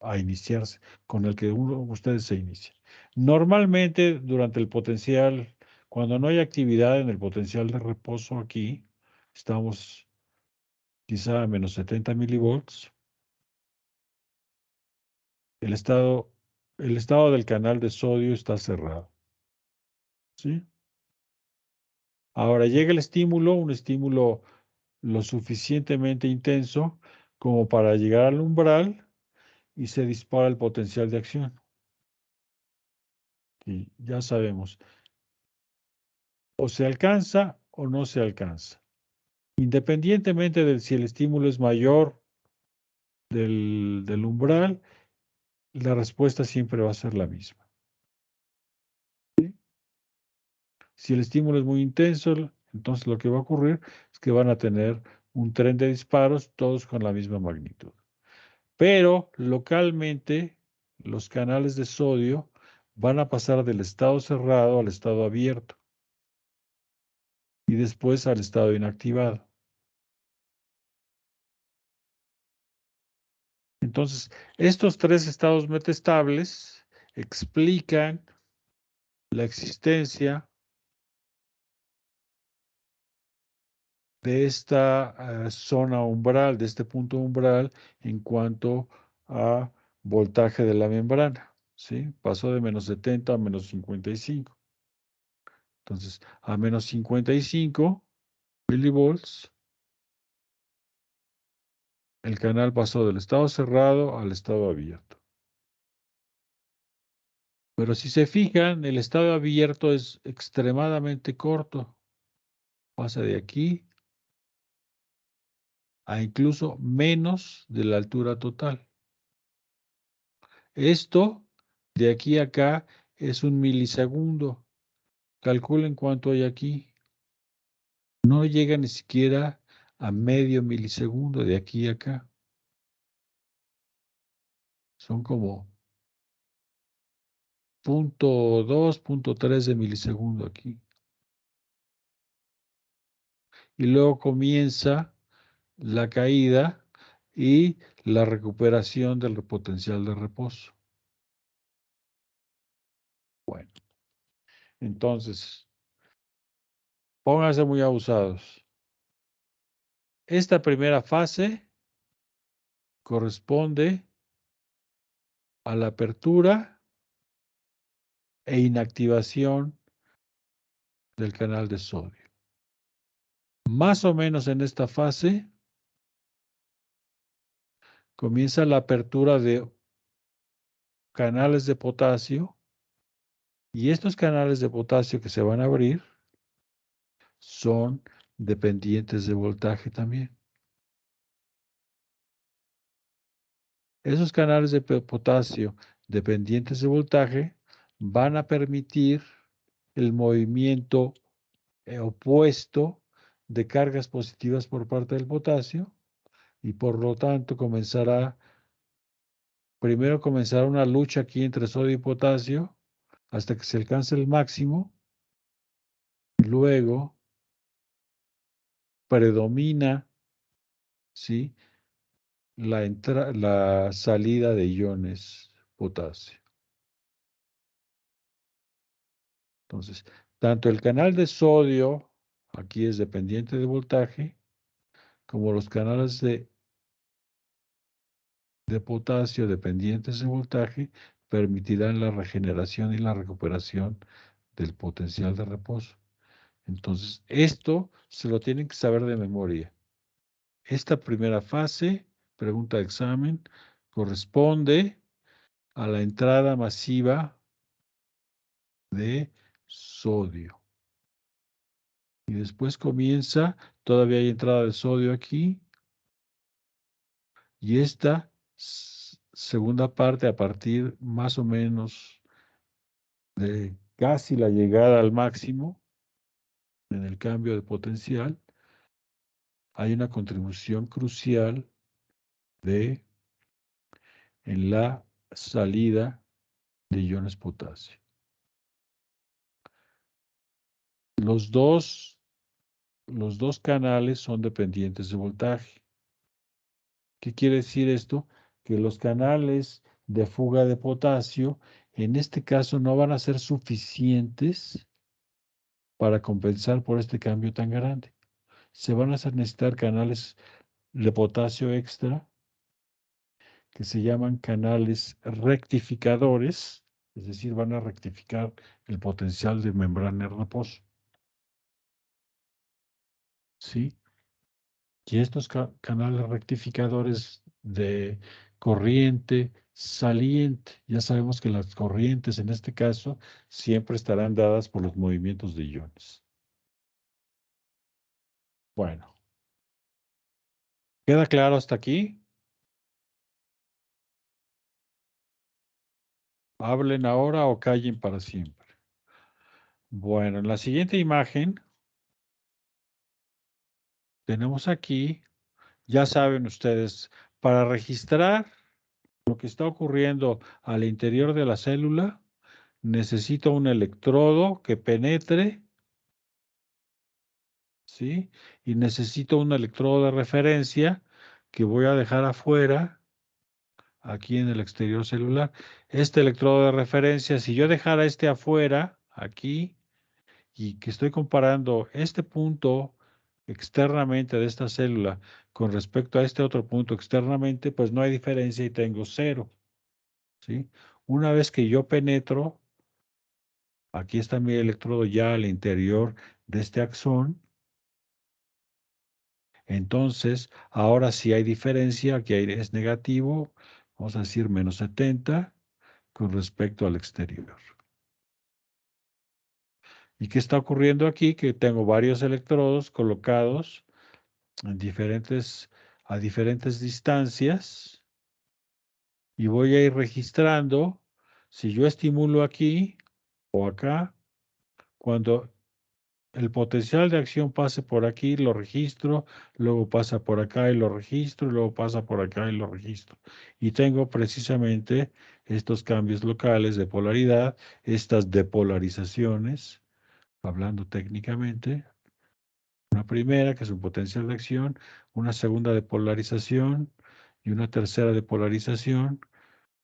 a iniciarse, con el que ustedes se inician. Normalmente, durante el potencial, cuando no hay actividad en el potencial de reposo aquí, estamos quizá a menos 70 milivolts. El estado, el estado del canal de sodio está cerrado. ¿Sí? Ahora llega el estímulo, un estímulo lo suficientemente intenso como para llegar al umbral y se dispara el potencial de acción. Y ya sabemos, o se alcanza o no se alcanza. Independientemente de si el estímulo es mayor del umbral, la respuesta siempre va a ser la misma. ¿Sí? Si el estímulo es muy intenso, entonces lo que va a ocurrir es que van a tener un tren de disparos, todos con la misma magnitud. Pero localmente, los canales de sodio van a pasar del estado cerrado al estado abierto y después al estado inactivado. Entonces, estos tres estados metaestables explican la existencia de esta zona umbral, de este punto umbral en cuanto a voltaje de la membrana. ¿Sí? Pasó de menos 70 a menos 55. Entonces, a menos 55 milivolts, el canal pasó del estado cerrado al estado abierto. Pero si se fijan, el estado abierto es extremadamente corto. Pasa de aquí a incluso menos de la altura total. Esto de aquí a acá es 1 milisegundo. Calculen cuánto hay aquí. No llega ni siquiera a medio milisegundo de aquí a acá. Son como 0.2, 0.3 de milisegundo aquí. y luego comienza la caída y la recuperación del potencial de reposo. Bueno, entonces, pónganse muy abusados. Esta primera fase corresponde a la apertura e inactivación del canal de sodio. Más o menos en esta fase comienza la apertura de canales de potasio y estos canales de potasio que se van a abrir son dependientes de voltaje también. Esos canales de potasio dependientes de voltaje van a permitir el movimiento opuesto de cargas positivas por parte del potasio y por lo tanto primero comenzará una lucha aquí entre sodio y potasio hasta que se alcance el máximo, luego predomina, ¿sí?, la salida de iones potasio. Entonces, tanto el canal de sodio, aquí es dependiente de voltaje, como los canales de potasio dependientes de voltaje, permitirán la regeneración y la recuperación del potencial de reposo. Entonces, esto se lo tienen que saber de memoria. Esta primera fase, pregunta de examen, corresponde a la entrada masiva de sodio. Y después comienza, todavía hay entrada de sodio aquí, y esta segunda parte a partir más o menos de casi la llegada al máximo en el cambio de potencial, hay una contribución crucial en la salida de iones potasio. Los dos canales son dependientes de voltaje. ¿Qué quiere decir esto? Que los canales de fuga de potasio, en este caso, no van a ser suficientes para compensar por este cambio tan grande. Se van a necesitar canales de potasio extra, que se llaman canales rectificadores, es decir, van a rectificar el potencial de membrana de reposo. ¿Sí? Y estos canales rectificadores de corriente saliente, ya sabemos que las corrientes en este caso siempre estarán dadas por los movimientos de iones. Bueno, ¿queda claro hasta aquí? Hablen ahora o callen para siempre. Bueno, en la siguiente imagen tenemos aquí, ya saben ustedes, para registrar lo que está ocurriendo al interior de la célula, necesito un electrodo que penetre, ¿sí? Y necesito un electrodo de referencia que voy a dejar afuera, aquí en el exterior celular. Este electrodo de referencia, si yo dejara este afuera, aquí, y que estoy comparando este punto externamente de esta célula con respecto a este otro punto externamente, pues no hay diferencia y tengo cero, ¿sí? Una vez que yo penetro, aquí está mi electrodo ya al interior de este axón. Entonces, ahora sí hay diferencia, aquí es negativo, vamos a decir menos 70 con respecto al exterior. ¿Y qué está ocurriendo aquí? Que tengo varios electrodos colocados en a diferentes distancias y voy a ir registrando si yo estimulo aquí o acá, cuando el potencial de acción pase por aquí, lo registro, luego pasa por acá y lo registro, luego pasa por acá y lo registro. Y tengo precisamente estos cambios locales de polaridad, estas depolarizaciones, hablando técnicamente, Una primera, que es un potencial de acción, una segunda de polarización y una tercera de polarización,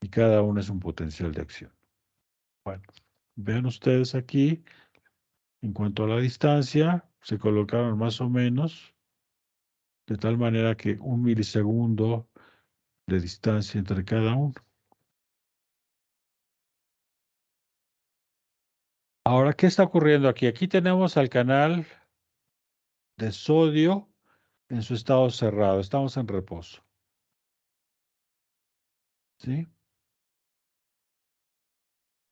y cada una es un potencial de acción. Bueno, vean ustedes aquí, en cuanto a la distancia, se colocaron más o menos de tal manera que 1 milisegundo de distancia entre cada uno. Ahora, ¿qué está ocurriendo aquí? Aquí tenemos al canal de sodio en su estado cerrado. Estamos en reposo. ¿Sí?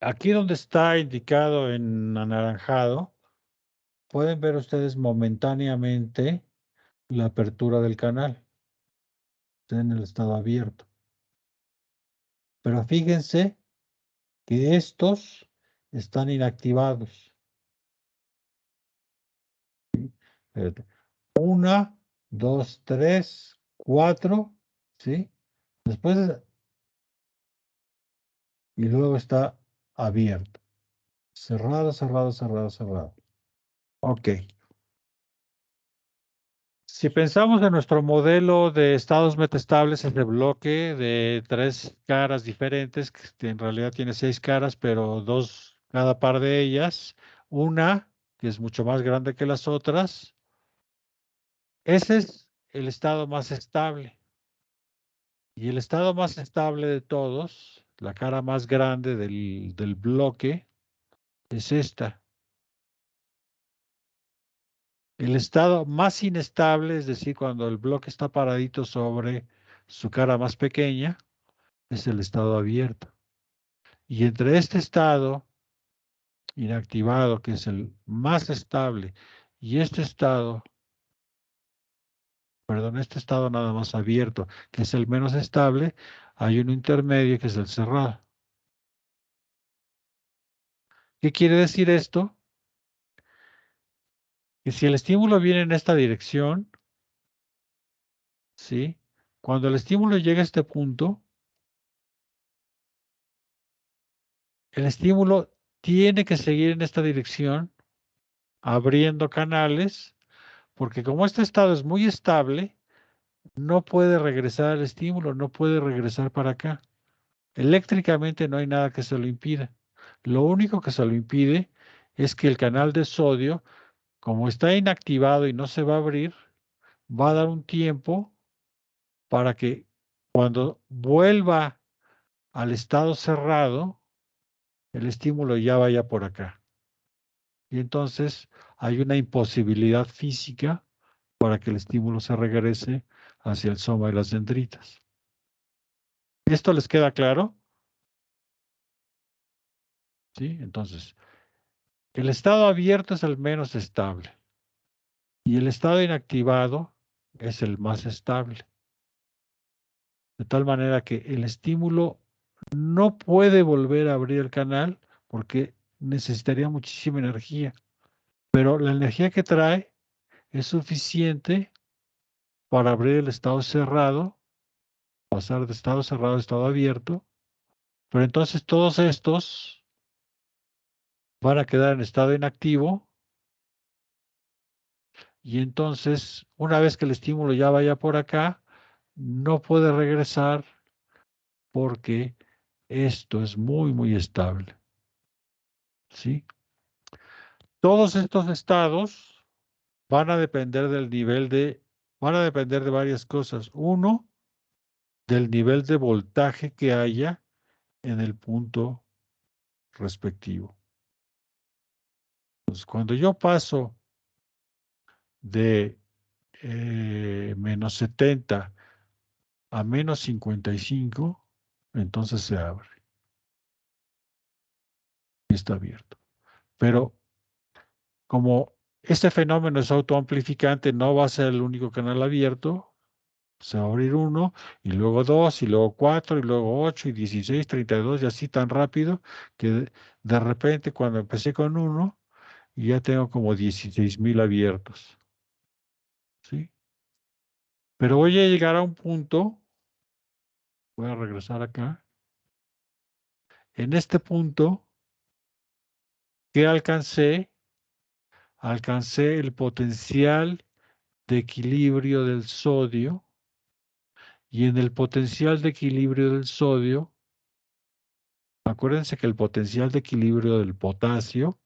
Aquí donde está indicado en anaranjado, pueden ver ustedes momentáneamente la apertura del canal. Está en el estado abierto. Pero fíjense que estos están inactivados. Fíjate. 1, 2, 3, 4, ¿sí? Después, y luego está abierto. Cerrado, cerrado, cerrado, cerrado. Ok. Si pensamos en nuestro modelo de estados metaestables, es de bloque de 3 caras diferentes, que en realidad tiene 6 caras, pero 2 cada par de ellas. Una que es mucho más grande que las otras. Ese es el estado más estable. Y el estado más estable de todos, la cara más grande del bloque, es esta. El estado más inestable, es decir, cuando el bloque está paradito sobre su cara más pequeña, es el estado abierto. Y entre este estado inactivado, que es el más estable, y este estado, perdón, este estado nada más abierto, que es el menos estable, hay un intermedio que es el cerrado. ¿Qué quiere decir esto? Que si el estímulo viene en esta dirección, ¿sí? Cuando el estímulo llega a este punto, el estímulo tiene que seguir en esta dirección, abriendo canales, porque como este estado es muy estable, no puede regresar al estímulo, no puede regresar para acá. Eléctricamente no hay nada que se lo impida. Lo único que se lo impide es que el canal de sodio, como está inactivado y no se va a abrir, va a dar un tiempo para que cuando vuelva al estado cerrado, el estímulo ya vaya por acá. Y entonces hay una imposibilidad física para que el estímulo se regrese hacia el soma y las dendritas. ¿Esto les queda claro? ¿Sí? Entonces, el estado abierto es el menos estable y el estado inactivado es el más estable. De tal manera que el estímulo no puede volver a abrir el canal porque necesitaría muchísima energía. Pero la energía que trae es suficiente para abrir el estado cerrado, pasar de estado cerrado a estado abierto. Pero entonces todos estos van a quedar en estado inactivo y entonces una vez que el estímulo ya vaya por acá, no puede regresar porque esto es muy, muy estable. ¿Sí? Todos estos estados van a depender van a depender de varias cosas. Uno, del nivel de voltaje que haya en el punto respectivo. Entonces, cuando yo paso de menos 70 a menos 55, entonces se abre y está abierto. Pero como este fenómeno es autoamplificante, no va a ser el único canal abierto, se va a abrir uno, y luego dos, y luego cuatro, y luego 8, y 16, 32, y así tan rápido que de repente cuando empecé con uno, ya tengo como 16,000 abiertos. ¿Sí? Pero voy a llegar a un punto, voy a regresar acá, en este punto que alcancé alcancé el potencial de equilibrio del sodio y en el potencial de equilibrio del sodio, acuérdense que el potencial de equilibrio del potasio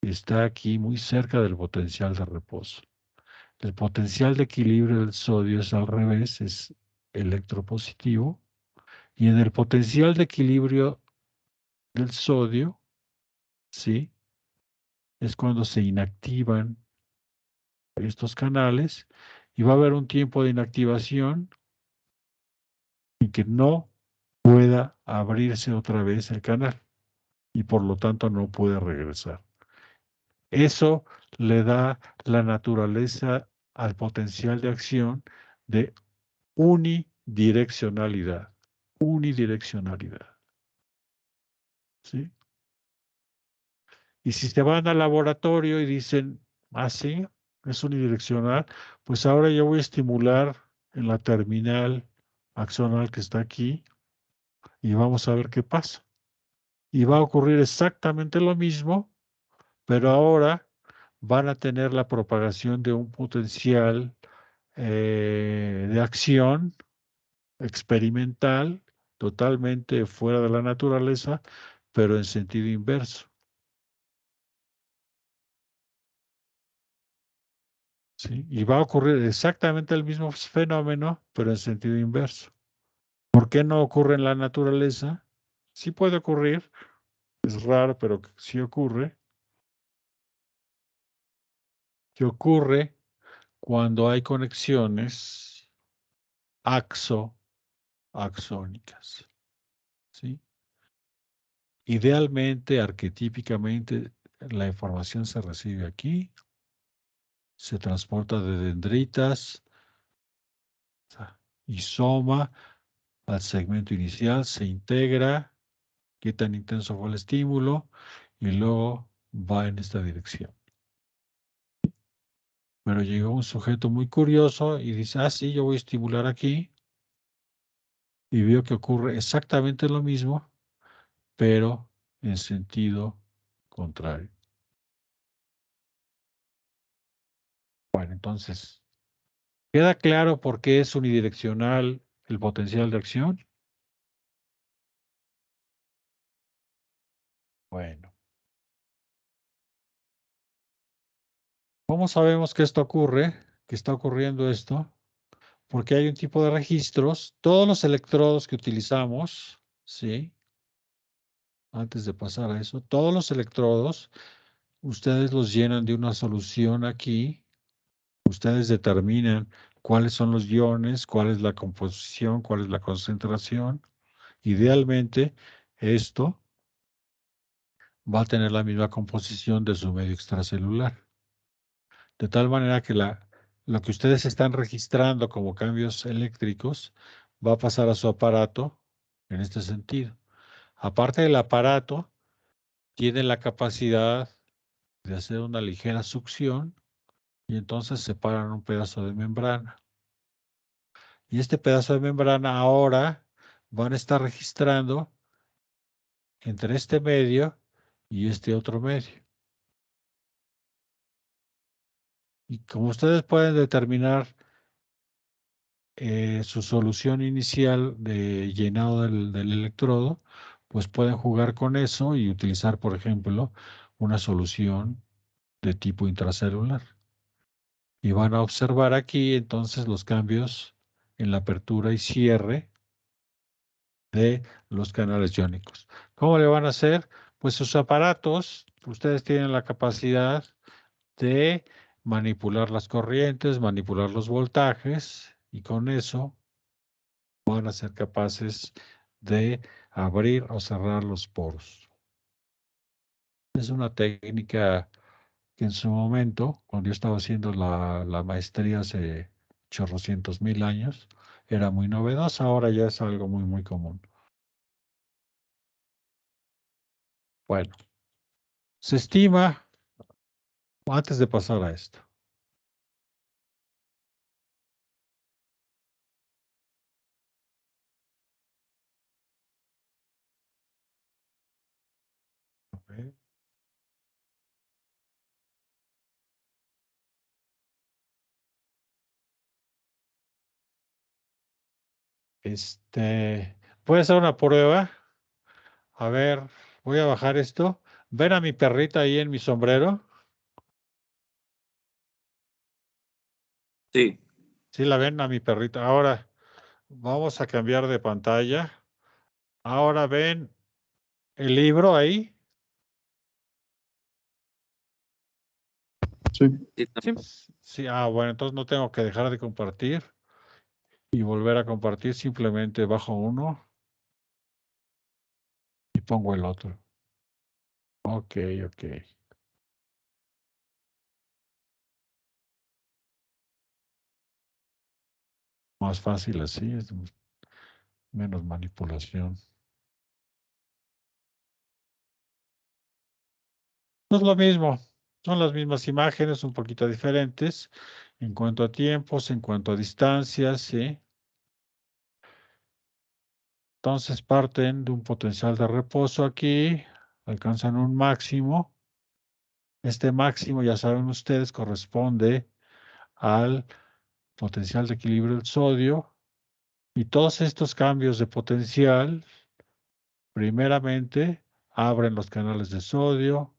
está aquí muy cerca del potencial de reposo. El potencial de equilibrio del sodio es al revés, es electropositivo. Y en el potencial de equilibrio del sodio, ¿sí? Es cuando se inactivan estos canales y va a haber un tiempo de inactivación en que no pueda abrirse otra vez el canal y por lo tanto no puede regresar. Eso le da la naturaleza al potencial de acción de unidireccionalidad. Unidireccionalidad. ¿Sí? Y si se van al laboratorio y dicen, ah, sí, es unidireccional, pues ahora yo voy a estimular en la terminal axonal que está aquí y vamos a ver qué pasa. Y va a ocurrir exactamente lo mismo, pero ahora van a tener la propagación de un potencial de acción experimental totalmente fuera de la naturaleza, pero en sentido inverso. ¿Sí? Y va a ocurrir exactamente el mismo fenómeno, pero en sentido inverso. ¿Por qué no ocurre en la naturaleza? Sí puede ocurrir, es raro, pero sí ocurre. Que ocurre cuando hay conexiones axónicas. ¿Sí? Idealmente, arquetípicamente, la información se recibe aquí, se transporta de dendritas y soma al segmento inicial, se integra, qué tan intenso fue el estímulo y luego va en esta dirección. Pero llegó un sujeto muy curioso y dice, ah, sí, yo voy a estimular aquí y vio que ocurre exactamente lo mismo, pero en sentido contrario. Bueno, entonces, ¿queda claro por qué es unidireccional el potencial de acción? Bueno, ¿cómo sabemos que esto ocurre? Que está ocurriendo esto, porque hay un tipo de registros, todos los electrodos que utilizamos, ¿sí? Antes de pasar a eso, todos los electrodos, ustedes los llenan de una solución aquí, ustedes determinan cuáles son los iones, cuál es la composición, cuál es la concentración. Idealmente, esto va a tener la misma composición de su medio extracelular. De tal manera que lo que ustedes están registrando como cambios eléctricos va a pasar a su aparato en este sentido. Aparte del aparato, tiene la capacidad de hacer una ligera succión y entonces separan un pedazo de membrana. Y este pedazo de membrana ahora van a estar registrando entre este medio y este otro medio. Y como ustedes pueden determinar su solución inicial de llenado del electrodo, pues pueden jugar con eso y utilizar, por ejemplo, una solución de tipo intracelular. Y van a observar aquí entonces los cambios en la apertura y cierre de los canales iónicos. ¿Cómo le van a hacer? Pues sus aparatos, ustedes tienen la capacidad de manipular las corrientes, manipular los voltajes y con eso van a ser capaces de abrir o cerrar los poros. Es una técnica que en su momento, cuando yo estaba haciendo la maestría hace chorrocientos mil años, era muy novedosa, ahora ya es algo muy, muy común. Bueno, se estima, antes de pasar a esto, ¿ok? Voy a hacer una prueba. A ver, voy a bajar esto. ¿Ven a mi perrita ahí en mi sombrero? Sí. Sí, la ven a mi perrita. Ahora vamos a cambiar de pantalla. Ahora ven el libro ahí. Sí. Sí. Sí, bueno, entonces no tengo que dejar de compartir y volver a compartir. Simplemente bajo uno y pongo el otro. Ok, ok. Más fácil así, es menos manipulación. No es lo mismo, son las mismas imágenes, un poquito diferentes en cuanto a tiempos, en cuanto a distancias, ¿sí? Entonces parten de un potencial de reposo aquí, alcanzan un máximo. Este máximo, ya saben ustedes, corresponde al potencial de equilibrio del sodio. Y todos estos cambios de potencial, primeramente, abren los canales de sodio,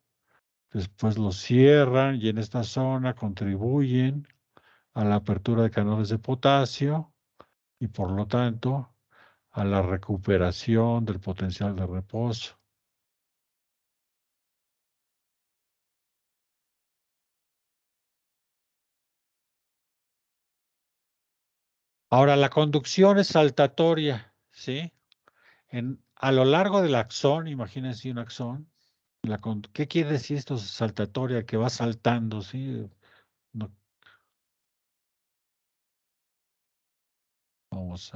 después los cierran y en esta zona contribuyen a la apertura de canales de potasio y por lo tanto a la recuperación del potencial de reposo. Ahora, la conducción es saltatoria, ¿sí? A lo largo del axón, imagínense un axón, ¿qué quiere decir esto saltatoria? Que va saltando, ¿sí? No, vamos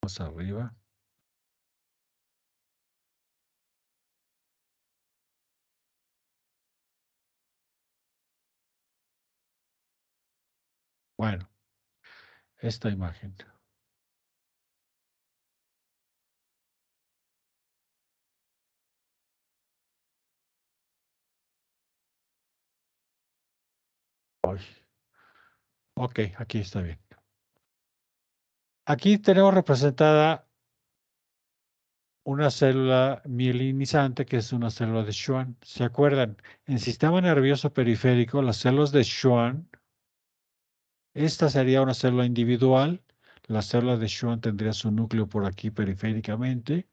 más arriba. Bueno, esta imagen. Ay. Ok, aquí está bien. Aquí tenemos representada una célula mielinizante que es una célula de Schwann. ¿Se acuerdan? En sistema nervioso periférico, las células de Schwann, esta sería una célula individual. La célula de Schwann tendría su núcleo por aquí periféricamente.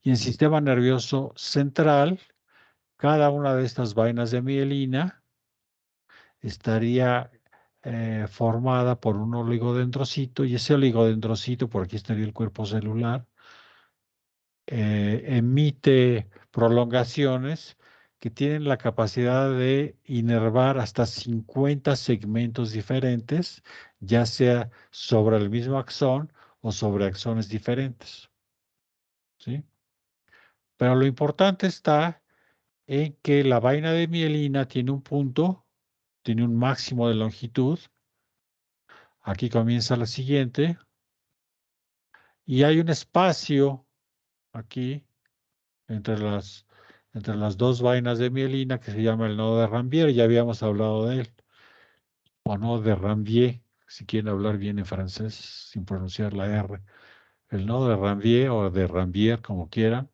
Y en sistema nervioso central, cada una de estas vainas de mielina estaría formada por un oligodendrocito y ese oligodendrocito, por aquí estaría el cuerpo celular, emite prolongaciones que tienen la capacidad de inervar hasta 50 segmentos diferentes, ya sea sobre el mismo axón o sobre axones diferentes. ¿Sí? Pero lo importante está en que la vaina de mielina tiene un punto, tiene un máximo de longitud. Aquí comienza la siguiente. Y hay un espacio aquí entre las dos vainas de mielina que se llama el nodo de Ranvier. Ya habíamos hablado de él. O nodo de Ranvier, si quieren hablar bien en francés, sin pronunciar la R. El nodo de Ranvier o de Ranvier, como quieran,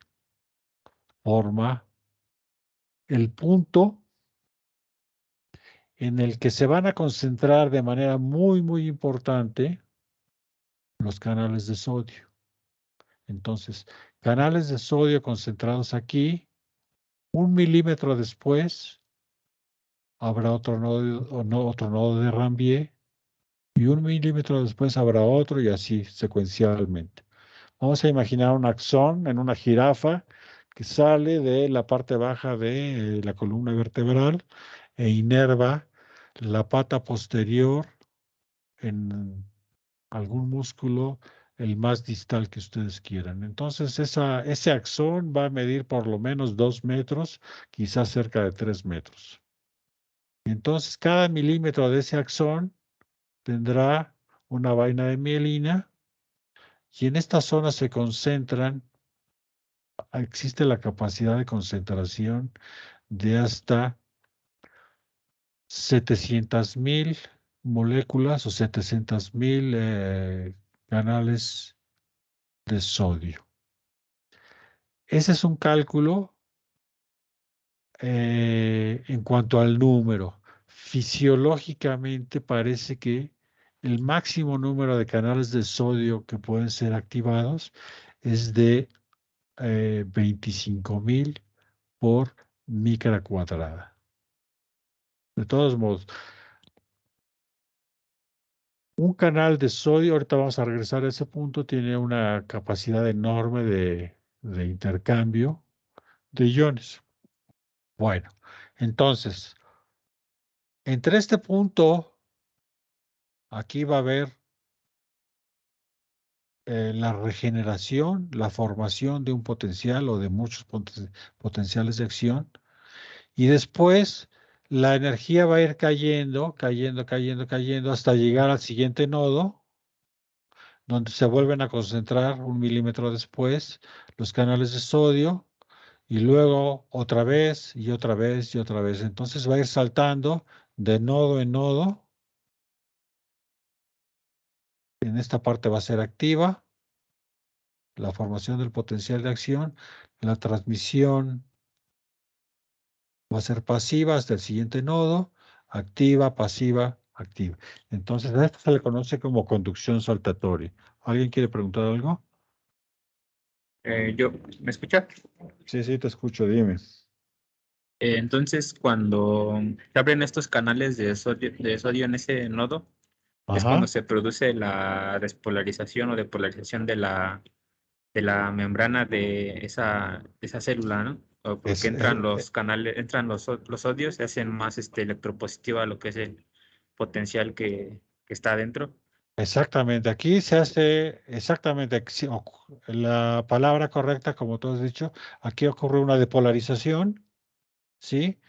forma el punto en el que se van a concentrar de manera muy, muy importante los canales de sodio. Entonces, canales de sodio concentrados aquí, 1 milímetro después habrá otro nodo de Ranvier y 1 milímetro después habrá otro y así secuencialmente. Vamos a imaginar un axón en una jirafa que sale de la parte baja de la columna vertebral e inerva la pata posterior en algún músculo, el más distal que ustedes quieran. Entonces, ese axón va a medir por lo menos 2 metros, quizás cerca de 3 metros. Entonces, cada milímetro de ese axón tendrá una vaina de mielina y en esta zona se concentran, existe la capacidad de concentración de hasta 700,000 moléculas o 700,000 canales de sodio. Ese es un cálculo en cuanto al número. Fisiológicamente parece que el máximo número de canales de sodio que pueden ser activados es de 25,000 por micra cuadrada. De todos modos, un canal de sodio, ahorita vamos a regresar a ese punto, tiene una capacidad enorme de intercambio de iones. Bueno, entonces, entre este punto, aquí va a haber la regeneración, la formación de un potencial o de muchos potenciales de acción, y después la energía va a ir cayendo, cayendo, cayendo, cayendo, hasta llegar al siguiente nodo, donde se vuelven a concentrar 1 milímetro después los canales de sodio, y luego otra vez y otra vez y otra vez. Entonces va a ir saltando de nodo en nodo. En esta parte va a ser activa la formación del potencial de acción. La transmisión va a ser pasiva hasta el siguiente nodo. Activa, pasiva, activa. Entonces a esto se le conoce como conducción saltatoria. ¿Alguien quiere preguntar algo? ¿Me escucha? Sí, sí, te escucho, dime. Entonces, cuando se abren estos canales de sodio en ese nodo, es cuando Ajá. se produce la despolarización o depolarización de la membrana de esa célula, ¿no? O porque Es, entran los canales, entran los sodios, se hacen más electropositiva lo que es el potencial que está adentro. Exactamente, aquí se hace exactamente sí, la palabra correcta, como tú has dicho, aquí ocurre una depolarización, ¿sí?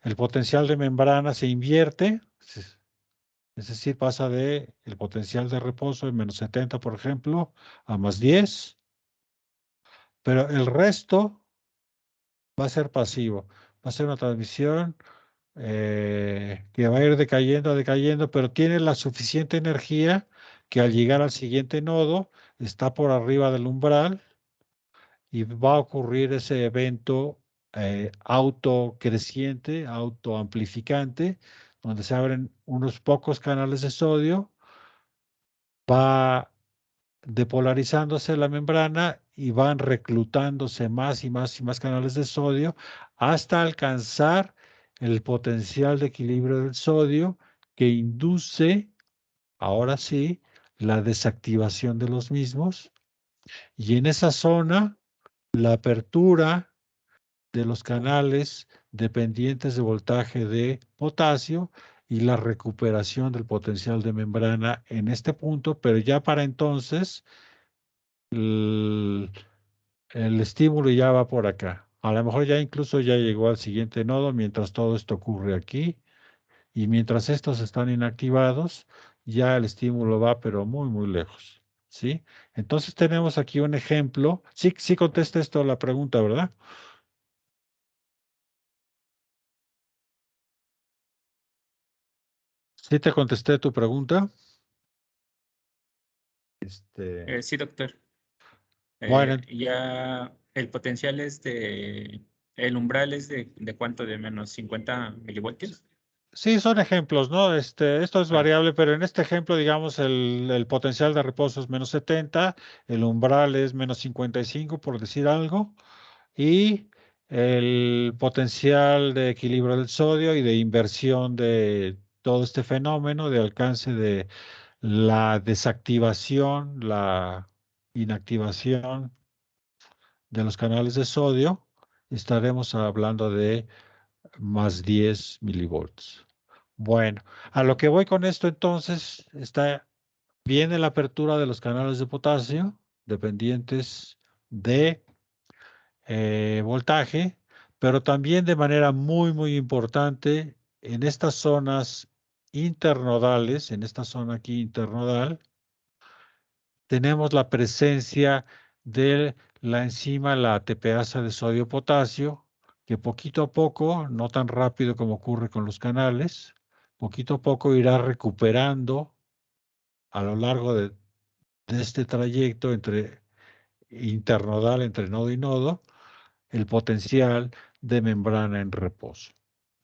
El potencial de membrana se invierte, es decir, pasa de el potencial de reposo en -70, por ejemplo, a +10, pero el resto va a ser pasivo, va a ser una transmisión que va a ir decayendo, decayendo, pero tiene la suficiente energía que al llegar al siguiente nodo está por arriba del umbral y va a ocurrir ese evento autocreciente, autoamplificante, donde se abren unos pocos canales de sodio, va depolarizándose la membrana y van reclutándose más y más y más canales de sodio hasta alcanzar el potencial de equilibrio del sodio que induce, ahora sí, la desactivación de los mismos. Y en esa zona, la apertura de los canales dependientes de voltaje de potasio y la recuperación del potencial de membrana en este punto, pero ya para entonces el, el estímulo ya va por acá. A lo mejor ya incluso ya llegó al siguiente nodo mientras todo esto ocurre aquí y mientras estos están inactivados, ya el estímulo va pero muy, muy lejos. ¿Sí? Entonces tenemos aquí un ejemplo. Sí, sí contesta esto la pregunta, ¿verdad? Sí te contesté tu pregunta. Este, Sí, doctor. bueno, Ya el potencial el umbral es de cuánto, de menos 50 milivoltios. sí, son ejemplos, ¿no? Esto es Ah, variable, pero en este ejemplo, digamos, el potencial de reposo es -70, el umbral es -55, por decir algo, y el potencial de equilibrio del sodio y de inversión de todo este fenómeno de alcance de la desactivación, la inactivación de los canales de sodio, estaremos hablando de +10 milivolts. Bueno, a lo que voy con esto entonces, viene la apertura de los canales de potasio dependientes de voltaje, pero también de manera muy, muy importante en estas zonas internodales, en esta zona aquí internodal, tenemos la presencia de la enzima, la ATPasa de sodio-potasio, que poquito a poco, no tan rápido como ocurre con los canales, poquito a poco irá recuperando a lo largo de este trayecto internodal entre nodo y nodo, el potencial de membrana en reposo,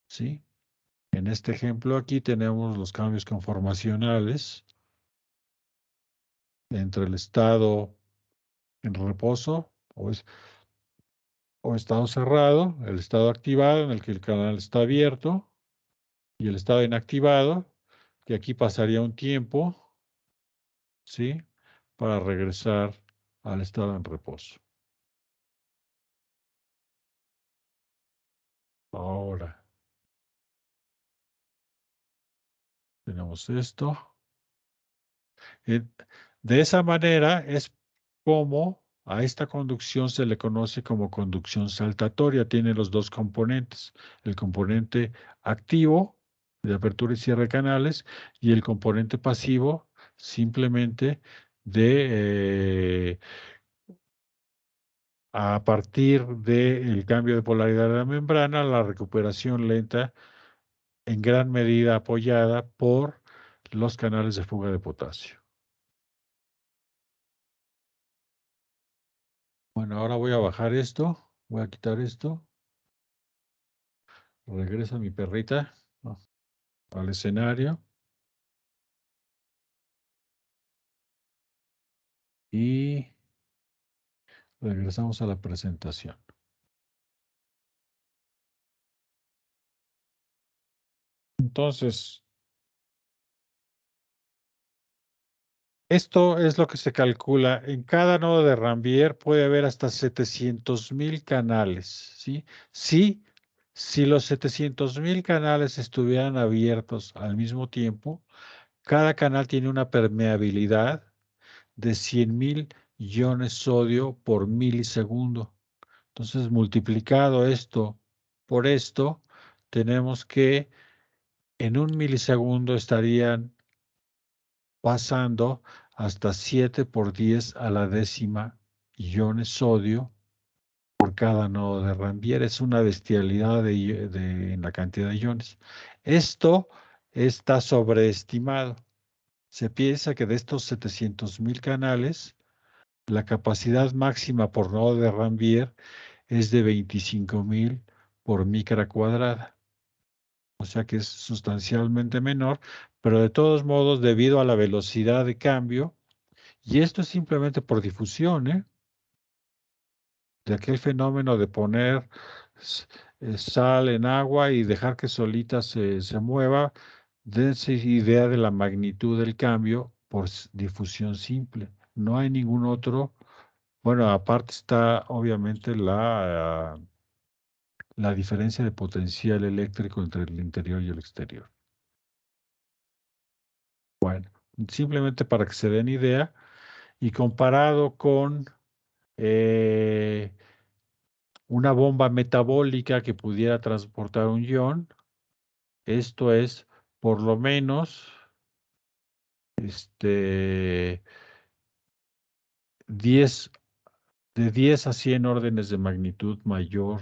¿sí? En este ejemplo aquí tenemos los cambios conformacionales entre el estado en reposo o estado cerrado, el estado activado en el que el canal está abierto y el estado inactivado, que aquí pasaría un tiempo, ¿sí? Para regresar al estado en reposo. Ahora tenemos esto. De esa manera es como a esta conducción se le conoce como conducción saltatoria. Tiene los dos componentes, el componente activo de apertura y cierre de canales y el componente pasivo simplemente de a partir del cambio de polaridad de la membrana, la recuperación lenta en gran medida apoyada por los canales de fuga de potasio. Bueno, ahora voy a bajar esto, voy a quitar esto. Regresa mi perrita al escenario y regresamos a la presentación. Entonces, esto es lo que se calcula. En cada nodo de Rambier puede haber hasta 700,000 canales, ¿sí? Si los 700,000 canales estuvieran abiertos al mismo tiempo, cada canal tiene una permeabilidad de 100,000 iones sodio por milisegundo. Entonces, multiplicado esto por esto, tenemos que en un milisegundo estarían pasando hasta 7 por 10 a la décima iones sodio por cada nodo de Rambier. Es una bestialidad en la cantidad de iones. Esto está sobreestimado. Se piensa que de estos 700,000 canales, la capacidad máxima por nodo de Rambier es de 25,000 por micra cuadrada. O sea que es sustancialmente menor, pero de todos modos, debido a la velocidad de cambio, y esto es simplemente por difusión, de aquel fenómeno de poner sal en agua y dejar que solita se mueva, de esa idea de la magnitud del cambio por difusión simple. No hay ningún otro. Bueno, aparte está obviamente la diferencia de potencial eléctrico entre el interior y el exterior. Bueno, simplemente para que se den idea, y comparado con una bomba metabólica que pudiera transportar un ion, esto es por lo menos 10, de 10 a 100 órdenes de magnitud mayor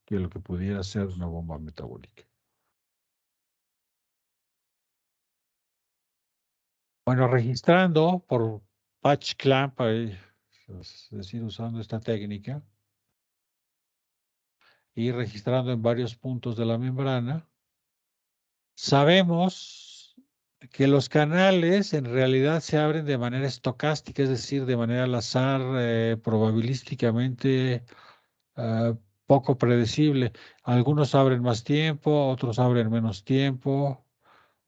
que lo que pudiera ser una bomba metabólica. Bueno, registrando por patch clamp, es decir, usando esta técnica, y registrando en varios puntos de la membrana, sabemos que los canales en realidad se abren de manera estocástica, es decir, de manera al azar, probabilísticamente poco predecible. Algunos abren más tiempo, otros abren menos tiempo,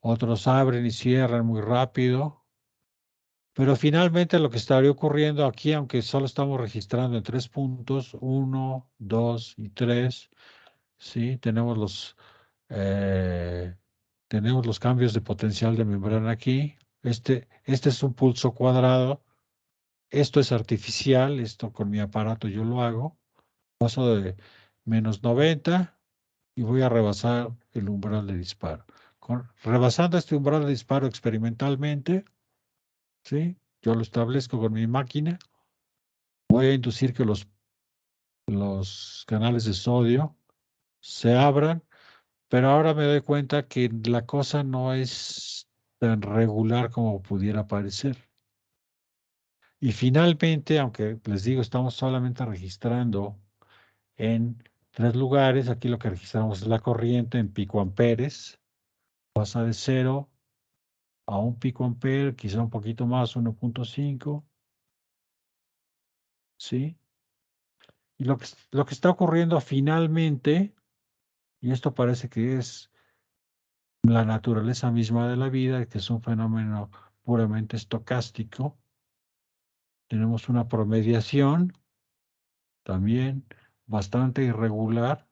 otros abren y cierran muy rápido. Pero finalmente lo que estaría ocurriendo aquí, aunque solo estamos registrando en 3 puntos, 1, 2 y 3, ¿sí? Tenemos los cambios de potencial de membrana aquí. Este es un pulso cuadrado. Esto es artificial. Esto con mi aparato yo lo hago. Paso de -90 y voy a rebasar el umbral de disparo. Rebasando este umbral de disparo experimentalmente, ¿sí? Yo lo establezco con mi máquina. Voy a inducir que los canales de sodio se abran Pero ahora me doy cuenta que la cosa no es tan regular como pudiera parecer. Y finalmente, aunque les digo, estamos solamente registrando en 3 lugares, aquí lo que registramos es la corriente en picoamperes, pasa de 0 a 1 picoampere, quizá un poquito más, 1.5, ¿sí? Y lo que está ocurriendo finalmente, y esto parece que es la naturaleza misma de la vida, que es un fenómeno puramente estocástico, tenemos una promediación también bastante irregular,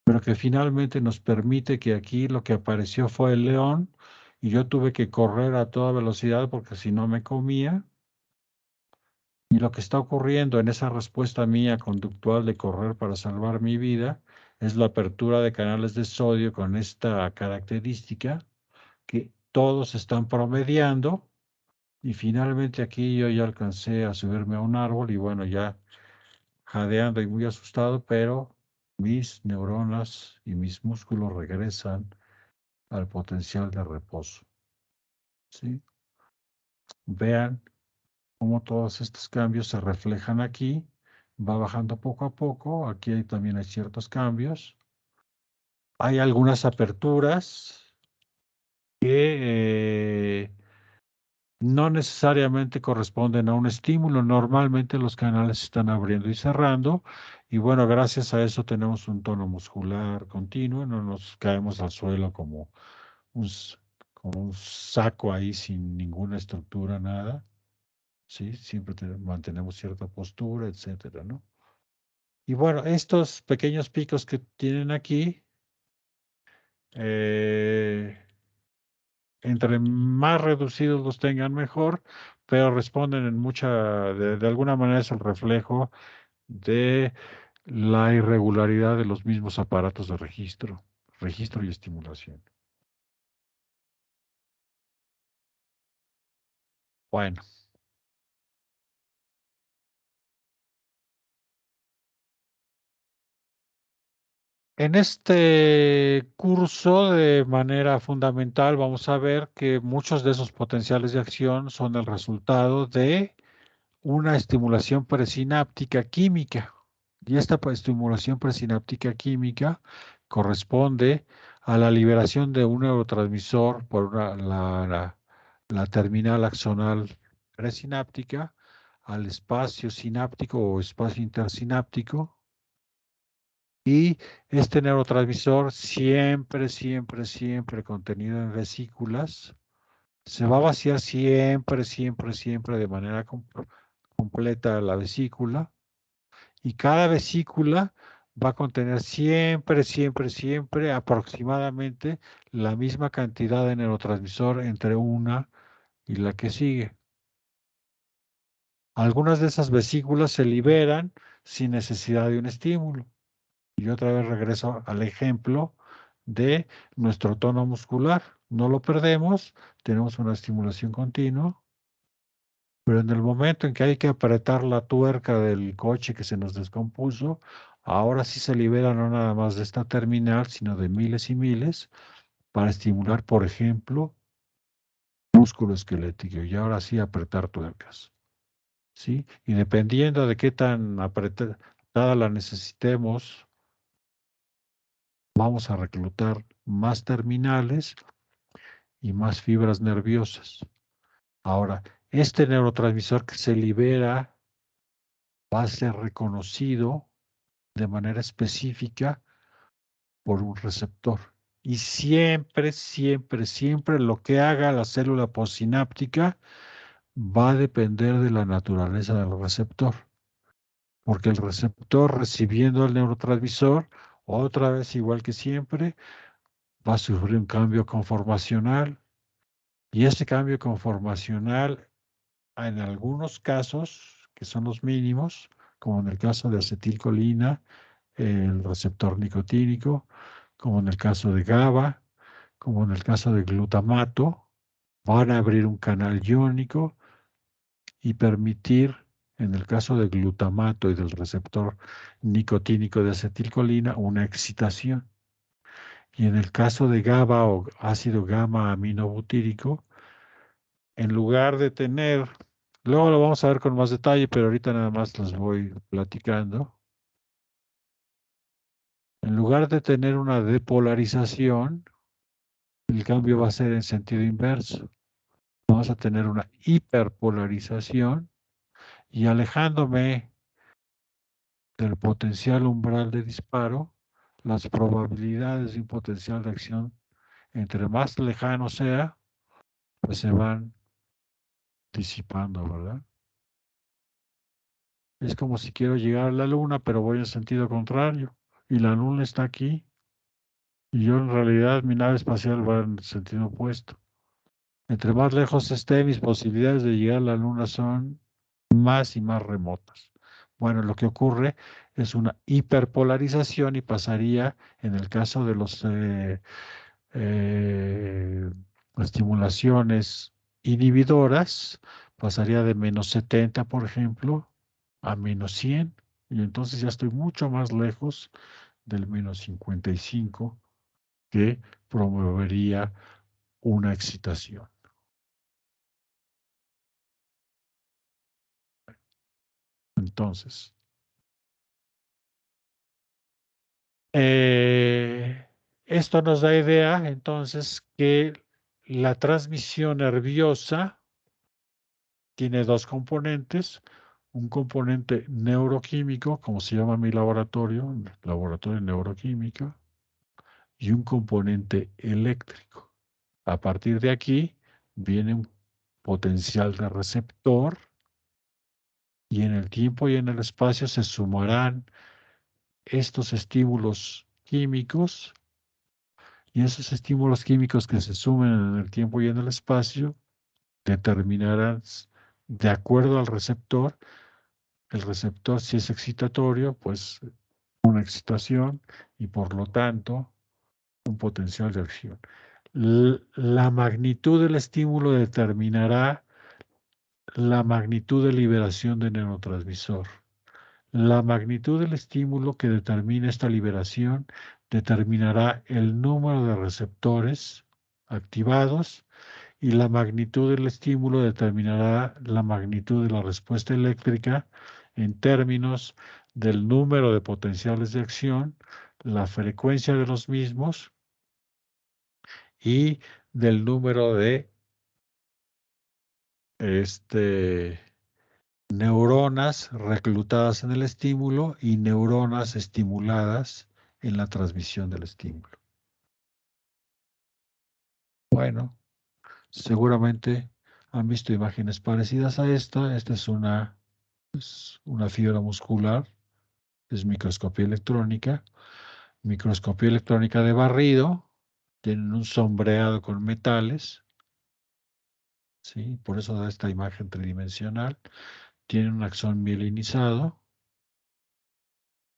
pero que finalmente nos permite que aquí lo que apareció fue el león y yo tuve que correr a toda velocidad porque si no me comía. Y lo que está ocurriendo en esa respuesta mía conductual de correr para salvar mi vida es la apertura de canales de sodio con esta característica que todos están promediando y finalmente aquí yo ya alcancé a subirme a un árbol y bueno, ya jadeando y muy asustado, pero mis neuronas y mis músculos regresan al potencial de reposo. ¿Sí? Vean cómo todos estos cambios se reflejan aquí. Va bajando poco a poco. Aquí también hay ciertos cambios. Hay algunas aperturas que no necesariamente corresponden a un estímulo. Normalmente los canales se están abriendo y cerrando. Y bueno, gracias a eso tenemos un tono muscular continuo. No nos caemos al suelo un, s- como un saco ahí sin ninguna estructura, nada. Sí, siempre mantenemos cierta postura, etcétera, ¿no? Y bueno, estos pequeños picos que tienen aquí, eh, entre más reducidos los tengan mejor, pero responden en de alguna manera es el reflejo de la irregularidad de los mismos aparatos de registro y estimulación. Bueno, en este curso de manera fundamental vamos a ver que muchos de esos potenciales de acción son el resultado de una estimulación presináptica química. Y esta estimulación presináptica química corresponde a la liberación de un neurotransmisor por la terminal axonal presináptica al espacio sináptico o espacio intersináptico. Y este neurotransmisor siempre contenido en vesículas, se va a vaciar siempre de manera completa la vesícula y cada vesícula va a contener siempre aproximadamente la misma cantidad de neurotransmisor entre una y la que sigue. Algunas de esas vesículas se liberan sin necesidad de un estímulo. Y otra vez regreso al ejemplo de nuestro tono muscular. No lo perdemos, tenemos una estimulación continua, pero en el momento en que hay que apretar la tuerca del coche que se nos descompuso, ahora sí se libera no nada más de esta terminal, sino de miles y miles para estimular, por ejemplo, músculo esquelético y ahora sí apretar tuercas. ¿Sí? Y dependiendo de qué tan apretada la necesitemos, vamos a reclutar más terminales y más fibras nerviosas. Ahora, este neurotransmisor que se libera va a ser reconocido de manera específica por un receptor. Y siempre lo que haga la célula postsináptica va a depender de la naturaleza del receptor. Porque el receptor recibiendo el neurotransmisor, otra vez igual que siempre, va a sufrir un cambio conformacional. Y ese cambio conformacional, en algunos casos, que son los mínimos, como en el caso de acetilcolina, el receptor nicotínico, como en el caso de GABA, como en el caso de glutamato, van a abrir un canal iónico y permitir, en el caso de glutamato y del receptor nicotínico de acetilcolina, una excitación. Y en el caso de GABA o ácido gamma aminobutírico, en lugar de tener, luego lo vamos a ver con más detalle, pero ahorita nada más los voy platicando. En lugar de tener una depolarización, el cambio va a ser en sentido inverso. Vamos a tener una hiperpolarización y alejándome del potencial umbral de disparo, las probabilidades de un potencial de acción, entre más lejano sea, pues se van disipando, ¿verdad? Es como si quiero llegar a la luna, pero voy en sentido contrario y la luna está aquí y yo en realidad mi nave espacial va en sentido opuesto. Entre más lejos esté, mis posibilidades de llegar a la luna son más y más remotas. Bueno, lo que ocurre es una hiperpolarización y pasaría, en el caso de los eh, estimulaciones inhibidoras, pasaría de -70, por ejemplo, a -100, y entonces ya estoy mucho más lejos del -55 que promovería una excitación. Entonces, esto nos da idea entonces que la transmisión nerviosa tiene dos componentes, un componente neuroquímico, como se llama mi laboratorio, laboratorio de neuroquímica, y un componente eléctrico. A partir de aquí viene un potencial de receptor y en el tiempo y en el espacio se sumarán estos estímulos químicos y esos estímulos químicos que se sumen en el tiempo y en el espacio determinarán, de acuerdo al receptor, el receptor si es excitatorio, pues una excitación y por lo tanto un potencial de acción. La magnitud del estímulo determinará la magnitud de liberación de neurotransmisor. La magnitud del estímulo que determina esta liberación determinará el número de receptores activados y la magnitud del estímulo determinará la magnitud de la respuesta eléctrica en términos del número de potenciales de acción, la frecuencia de los mismos y del número de neuronas reclutadas en el estímulo y neuronas estimuladas en la transmisión del estímulo. Bueno, seguramente han visto imágenes parecidas a esta. Esta es una fibra muscular, es microscopía electrónica de barrido, tienen un sombreado con metales, ¿sí? Por eso da esta imagen tridimensional. Tienen un axón mielinizado.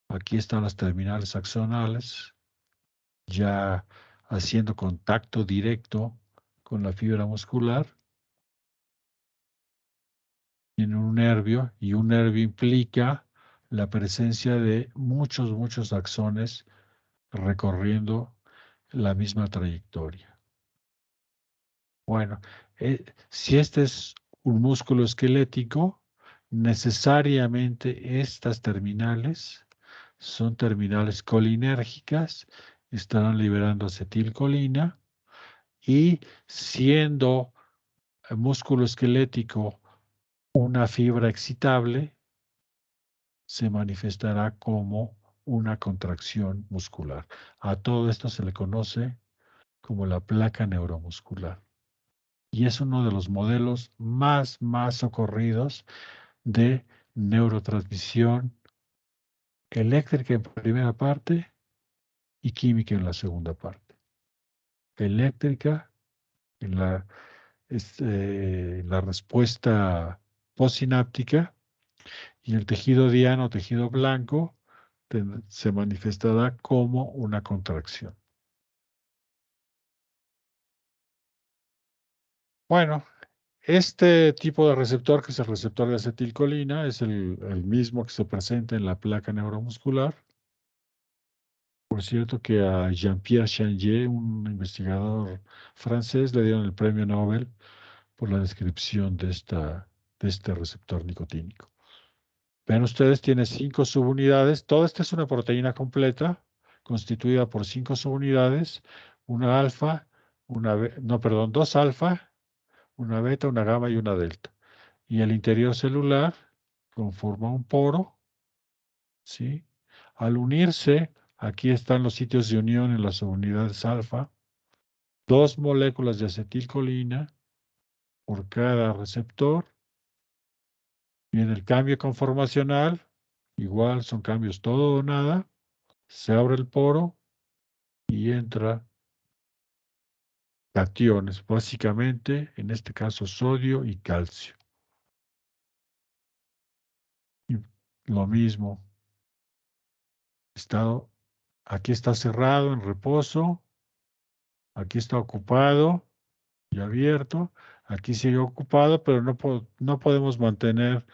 Aquí están las terminales axonales, ya haciendo contacto directo con la fibra muscular. Tienen un nervio y un nervio implica la presencia de muchos axones recorriendo la misma trayectoria. Bueno, si este es un músculo esquelético, necesariamente estas terminales son terminales colinérgicas, estarán liberando acetilcolina y siendo el músculo esquelético una fibra excitable, se manifestará como una contracción muscular. A todo esto se le conoce como la placa neuromuscular. Y es uno de los modelos más socorridos de neurotransmisión eléctrica en primera parte y química en la segunda parte. Eléctrica en la respuesta postsináptica y el tejido diano, tejido blanco, se manifestará como una contracción. Bueno, este tipo de receptor, que es el receptor de acetilcolina, es el mismo que se presenta en la placa neuromuscular. Por cierto que a Jean-Pierre Changé, un investigador francés, le dieron el premio Nobel por la descripción de este receptor nicotínico. Ven ustedes, tiene 5 subunidades. Toda esta es una proteína completa, constituida por 5 subunidades, una alfa, no, perdón, 2 alfa, una beta, una gamma y una delta. Y el interior celular conforma un poro, ¿sí? Al unirse, aquí están los sitios de unión en las subunidades alfa, 2 moléculas de acetilcolina por cada receptor. Y en el cambio conformacional, igual son cambios todo o nada, se abre el poro y entra cationes, básicamente, en este caso sodio y calcio. Y lo mismo, estado, aquí está cerrado en reposo, aquí está ocupado y abierto, aquí sigue ocupado, pero no podemos mantener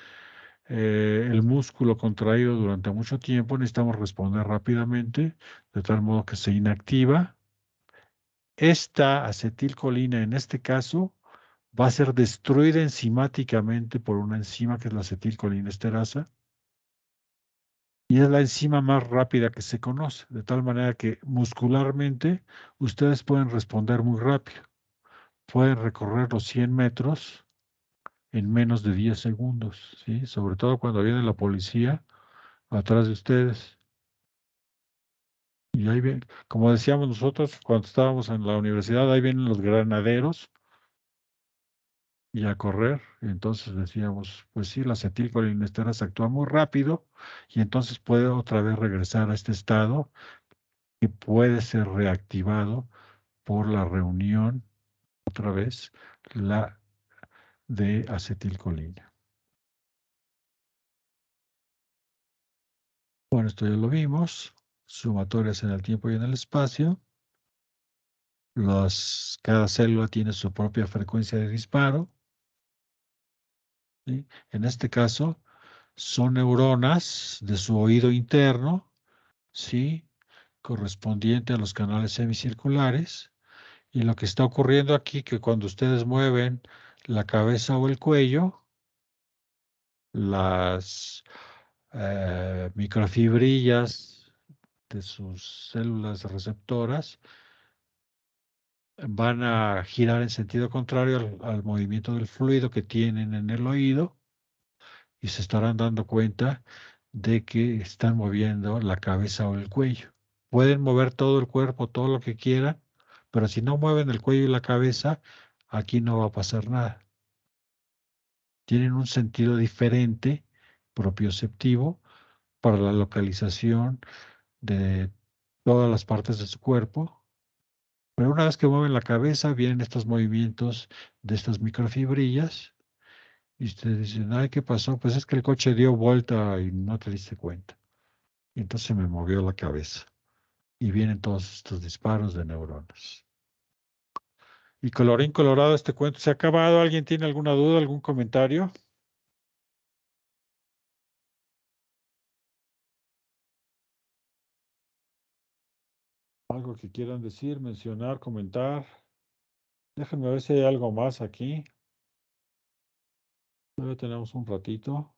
el músculo contraído durante mucho tiempo, necesitamos responder rápidamente, de tal modo que se inactiva. Esta acetilcolina, en este caso, va a ser destruida enzimáticamente por una enzima que es la acetilcolinesterasa, y es la enzima más rápida que se conoce, de tal manera que muscularmente ustedes pueden responder muy rápido. Pueden recorrer los 100 metros en menos de 10 segundos, ¿sí? Sobre todo cuando viene la policía atrás de ustedes. Y ahí ven, como decíamos nosotros cuando estábamos en la universidad, ahí vienen los granaderos y a correr. Y entonces decíamos, pues sí, la acetilcolinesterasa actúa muy rápido y entonces puede otra vez regresar a este estado y puede ser reactivado por la reunión, otra vez, la de acetilcolina. Bueno, esto ya lo vimos. Sumatorias en el tiempo y en el espacio. Cada célula tiene su propia frecuencia de disparo, ¿sí? En este caso, son neuronas de su oído interno, ¿sí? Correspondiente a los canales semicirculares. Y lo que está ocurriendo aquí, que cuando ustedes mueven la cabeza o el cuello, las microfibrillas de sus células receptoras van a girar en sentido contrario al movimiento del fluido que tienen en el oído y se estarán dando cuenta de que están moviendo la cabeza o el cuello. Pueden mover todo el cuerpo, todo lo que quieran, pero si no mueven el cuello y la cabeza, aquí no va a pasar nada. Tienen un sentido diferente, propioceptivo, para la localización de todas las partes de su cuerpo. Pero una vez que mueven la cabeza, vienen estos movimientos de estas microfibrillas y ustedes dicen, ay, ¿qué pasó? Pues es que el coche dio vuelta y no te diste cuenta. Y entonces se me movió la cabeza. Y vienen todos estos disparos de neuronas. Y colorín colorado, este cuento se ha acabado. ¿Alguien tiene alguna duda, algún comentario? Algo que quieran decir, mencionar, comentar. Déjenme ver si hay algo más aquí. Todavía tenemos un ratito.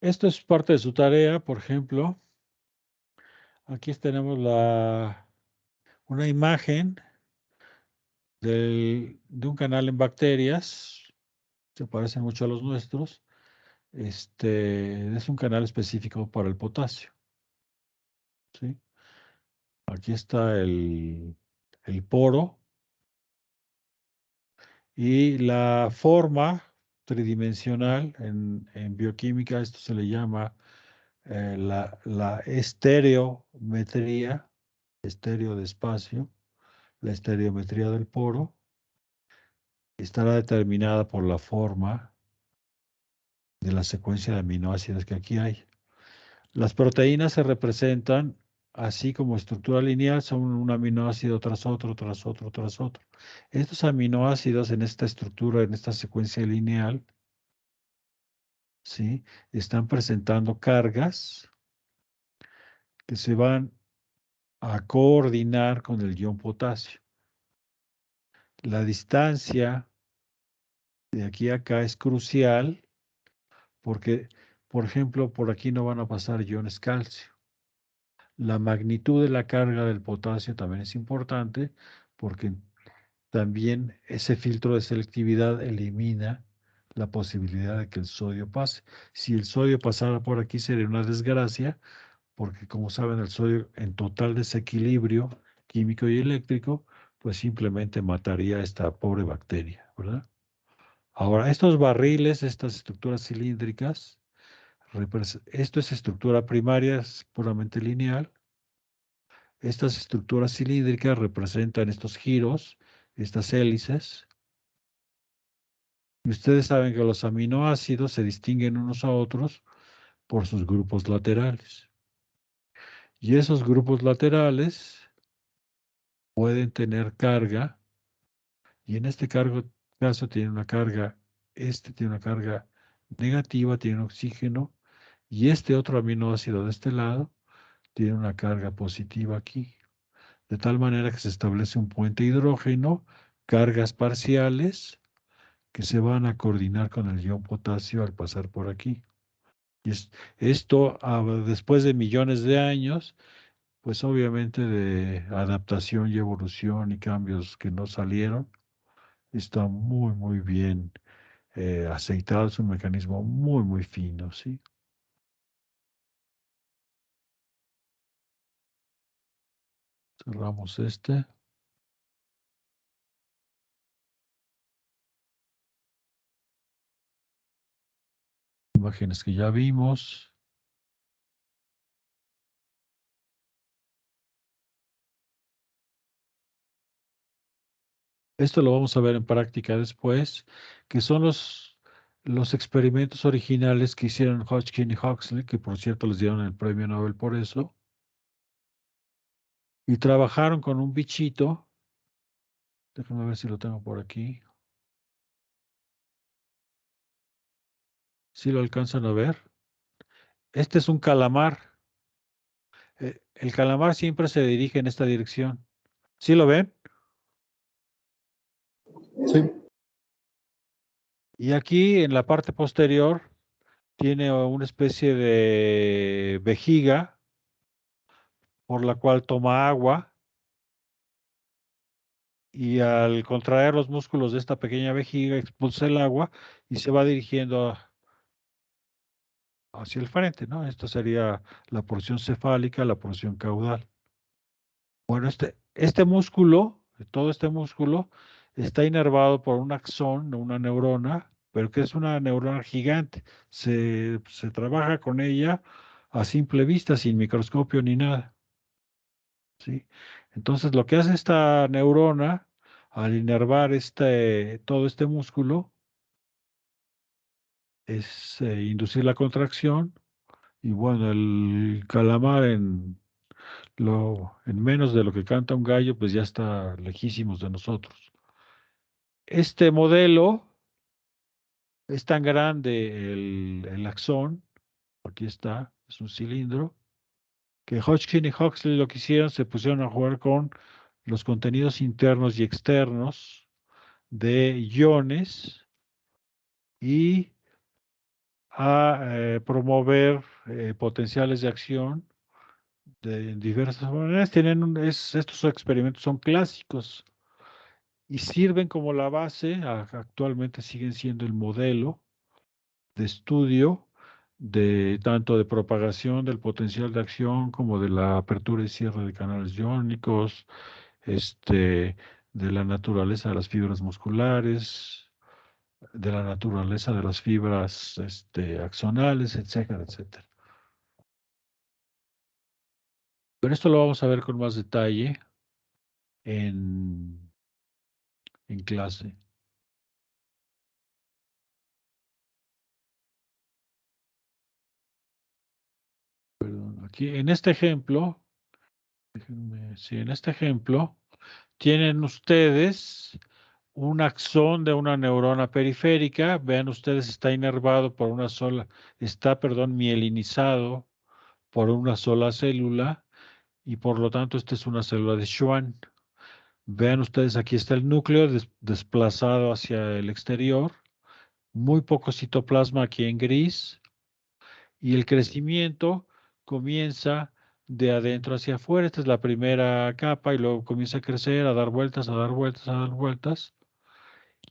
Esto es parte de su tarea, por ejemplo. Aquí tenemos una imagen de un canal en bacterias. Se parecen mucho a los nuestros. Es un canal específico para el potasio, ¿sí? Aquí está el poro Y la forma tridimensional en bioquímica, esto se le llama la estereometría, estéreo de espacio, la estereometría del poro, estará determinada por la forma de la secuencia de aminoácidos que aquí hay. Las proteínas se representan así como estructura lineal, son un aminoácido tras otro, tras otro, tras otro. Estos aminoácidos en esta estructura, en esta secuencia lineal, ¿sí? Están presentando cargas que se van a coordinar con el ion potasio. La distancia de aquí a acá es crucial porque, por ejemplo, por aquí no van a pasar iones calcio. La magnitud de la carga del potasio también es importante porque también ese filtro de selectividad elimina la posibilidad de que el sodio pase. Si el sodio pasara por aquí sería una desgracia, porque como saben el sodio en total desequilibrio químico y eléctrico, pues simplemente mataría a esta pobre bacteria, ¿verdad? Ahora, estos barriles, estas estructuras cilíndricas, esto es estructura primaria, es puramente lineal. Estas estructuras cilíndricas representan estos giros, estas hélices. Y ustedes saben que los aminoácidos se distinguen unos a otros por sus grupos laterales. Y esos grupos laterales pueden tener carga, y en este caso tiene una carga, este tiene una carga negativa, tiene oxígeno, y este otro aminoácido de este lado tiene una carga positiva aquí. De tal manera que se establece un puente hidrógeno, cargas parciales, que se van a coordinar con el ion potasio al pasar por aquí. Y esto, después de millones de años, pues obviamente de adaptación y evolución y cambios que no salieron, está muy, muy bien aceitado, es un mecanismo muy, muy fino, ¿sí? Cerramos este. Imágenes que ya vimos. Esto lo vamos a ver en práctica después, que son los experimentos originales que hicieron Hodgkin y Huxley, que por cierto les dieron el premio Nobel por eso, y trabajaron con un bichito. Déjame ver si lo tengo por aquí. Si lo alcanzan a ver. Este es un calamar. El calamar siempre se dirige en esta dirección. ¿Sí lo ven? Sí. Y aquí en la parte posterior tiene una especie de vejiga por la cual toma agua y al contraer los músculos de esta pequeña vejiga expulsa el agua y se va dirigiendo hacia el frente, ¿no? Esta sería la porción cefálica, la porción caudal. Bueno, este músculo, todo este músculo, está inervado por un axón, una neurona, pero que es una neurona gigante. Se trabaja con ella a simple vista, sin microscopio ni nada, ¿sí? Entonces, lo que hace esta neurona al inervar todo este músculo es inducir la contracción y bueno, el calamar en menos de lo que canta un gallo, pues ya está lejísimos de nosotros. Este modelo es tan grande, el axón, aquí está, es un cilindro, que Hodgkin y Huxley lo que hicieron, se pusieron a jugar con los contenidos internos y externos de iones y a promover potenciales de acción de diversas maneras. Estos experimentos son clásicos y sirven como la base, actualmente siguen siendo el modelo de estudio de tanto de propagación del potencial de acción como de la apertura y cierre de canales iónicos, este, de la naturaleza de las fibras musculares, de la naturaleza de las fibras axonales, etcétera, etcétera. Pero esto lo vamos a ver con más detalle en clase. Perdón, aquí en este ejemplo, sí, en este ejemplo, tienen ustedes un axón de una neurona periférica. Vean ustedes, está inervado por una sola, está, perdón, mielinizado por una sola célula y por lo tanto esta es una célula de Schwann. Vean ustedes, aquí está el núcleo desplazado hacia el exterior, muy poco citoplasma aquí en gris y el crecimiento comienza de adentro hacia afuera. Esta es la primera capa y luego comienza a crecer, a dar vueltas, a dar vueltas, a dar vueltas.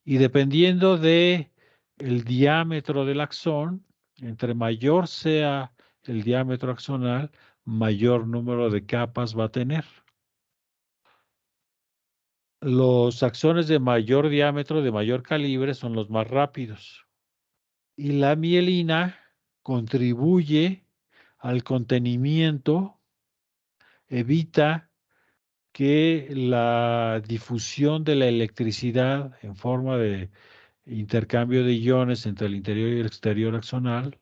Y dependiendo de el diámetro del axón, entre mayor sea el diámetro axonal, mayor número de capas va a tener. Los axones de mayor diámetro, de mayor calibre, son los más rápidos. Y la mielina contribuye al contenimiento, evita que la difusión de la electricidad en forma de intercambio de iones entre el interior y el exterior axonal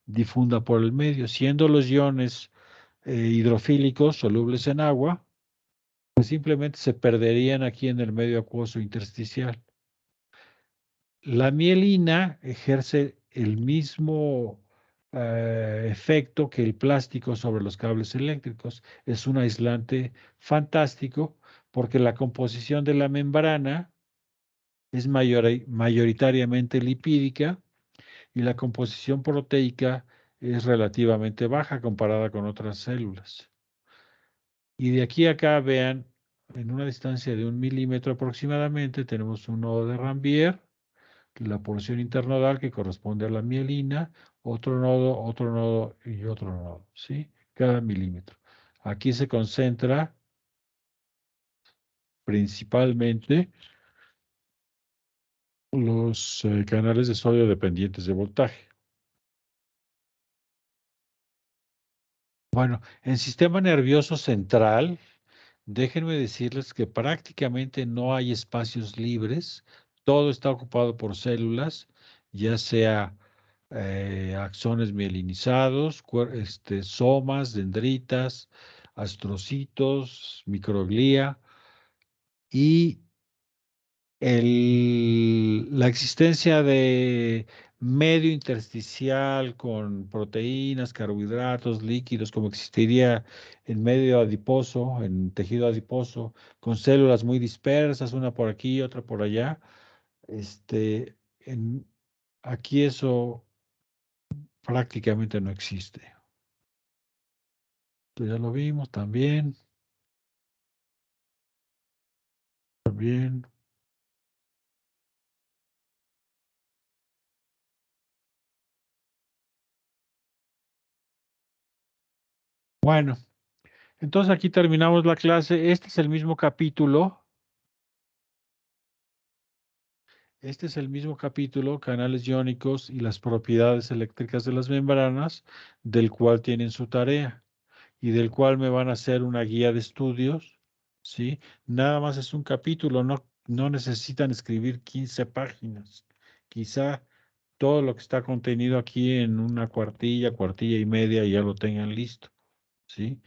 difunda por el medio, siendo los iones hidrofílicos solubles en agua, pues simplemente se perderían aquí en el medio acuoso intersticial. La mielina ejerce el mismo efecto que el plástico sobre los cables eléctricos. Es un aislante fantástico porque la composición de la membrana es mayoritariamente lipídica y la composición proteica es relativamente baja comparada con otras células. Y de aquí a acá, vean, en una distancia de 1 milímetro aproximadamente, tenemos un nodo de Rambier, la porción internodal que corresponde a la mielina, otro nodo y otro nodo, ¿sí? Cada milímetro. Aquí se concentra principalmente los canales de sodio dependientes de voltaje. Bueno, en sistema nervioso central, déjenme decirles que prácticamente no hay espacios libres, todo está ocupado por células, ya sea axones mielinizados, somas, dendritas, astrocitos, microglía y la existencia de medio intersticial con proteínas, carbohidratos, líquidos, como existiría en medio adiposo, en tejido adiposo, con células muy dispersas, una por aquí, otra por allá. Este, aquí eso prácticamente no existe. Esto ya lo vimos también. También. Bueno, entonces aquí terminamos la clase. Este es el mismo capítulo. Este es el mismo capítulo, canales iónicos y las propiedades eléctricas de las membranas, del cual tienen su tarea y del cual me van a hacer una guía de estudios, ¿sí? Nada más es un capítulo, no necesitan escribir 15 páginas. Quizá todo lo que está contenido aquí en una cuartilla, cuartilla y media, ya lo tengan listo, ¿sí?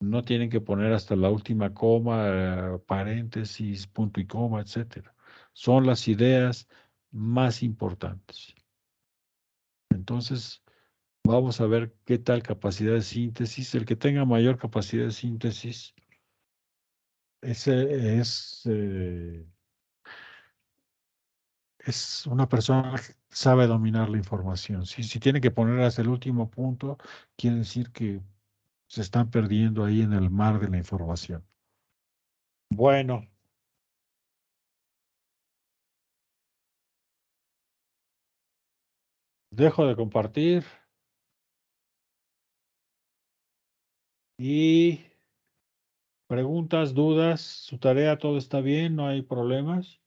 No tienen que poner hasta la última coma, paréntesis, punto y coma, etcétera. Son las ideas más importantes. Entonces, vamos a ver qué tal capacidad de síntesis. El que tenga mayor capacidad de síntesis ese es una persona que sabe dominar la información. Si tiene que poner hasta el último punto, quiere decir que se están perdiendo ahí en el mar de la información. Bueno, dejo de compartir y Preguntas, dudas, su tarea, todo está bien, no hay problemas.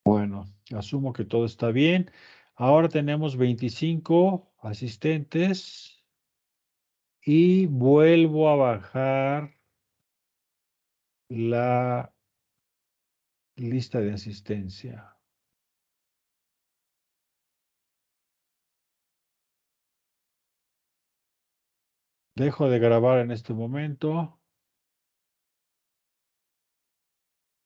Bueno, asumo que todo está bien. Ahora tenemos 25 asistentes y vuelvo a bajar la lista de asistencia. Dejo de grabar en este momento.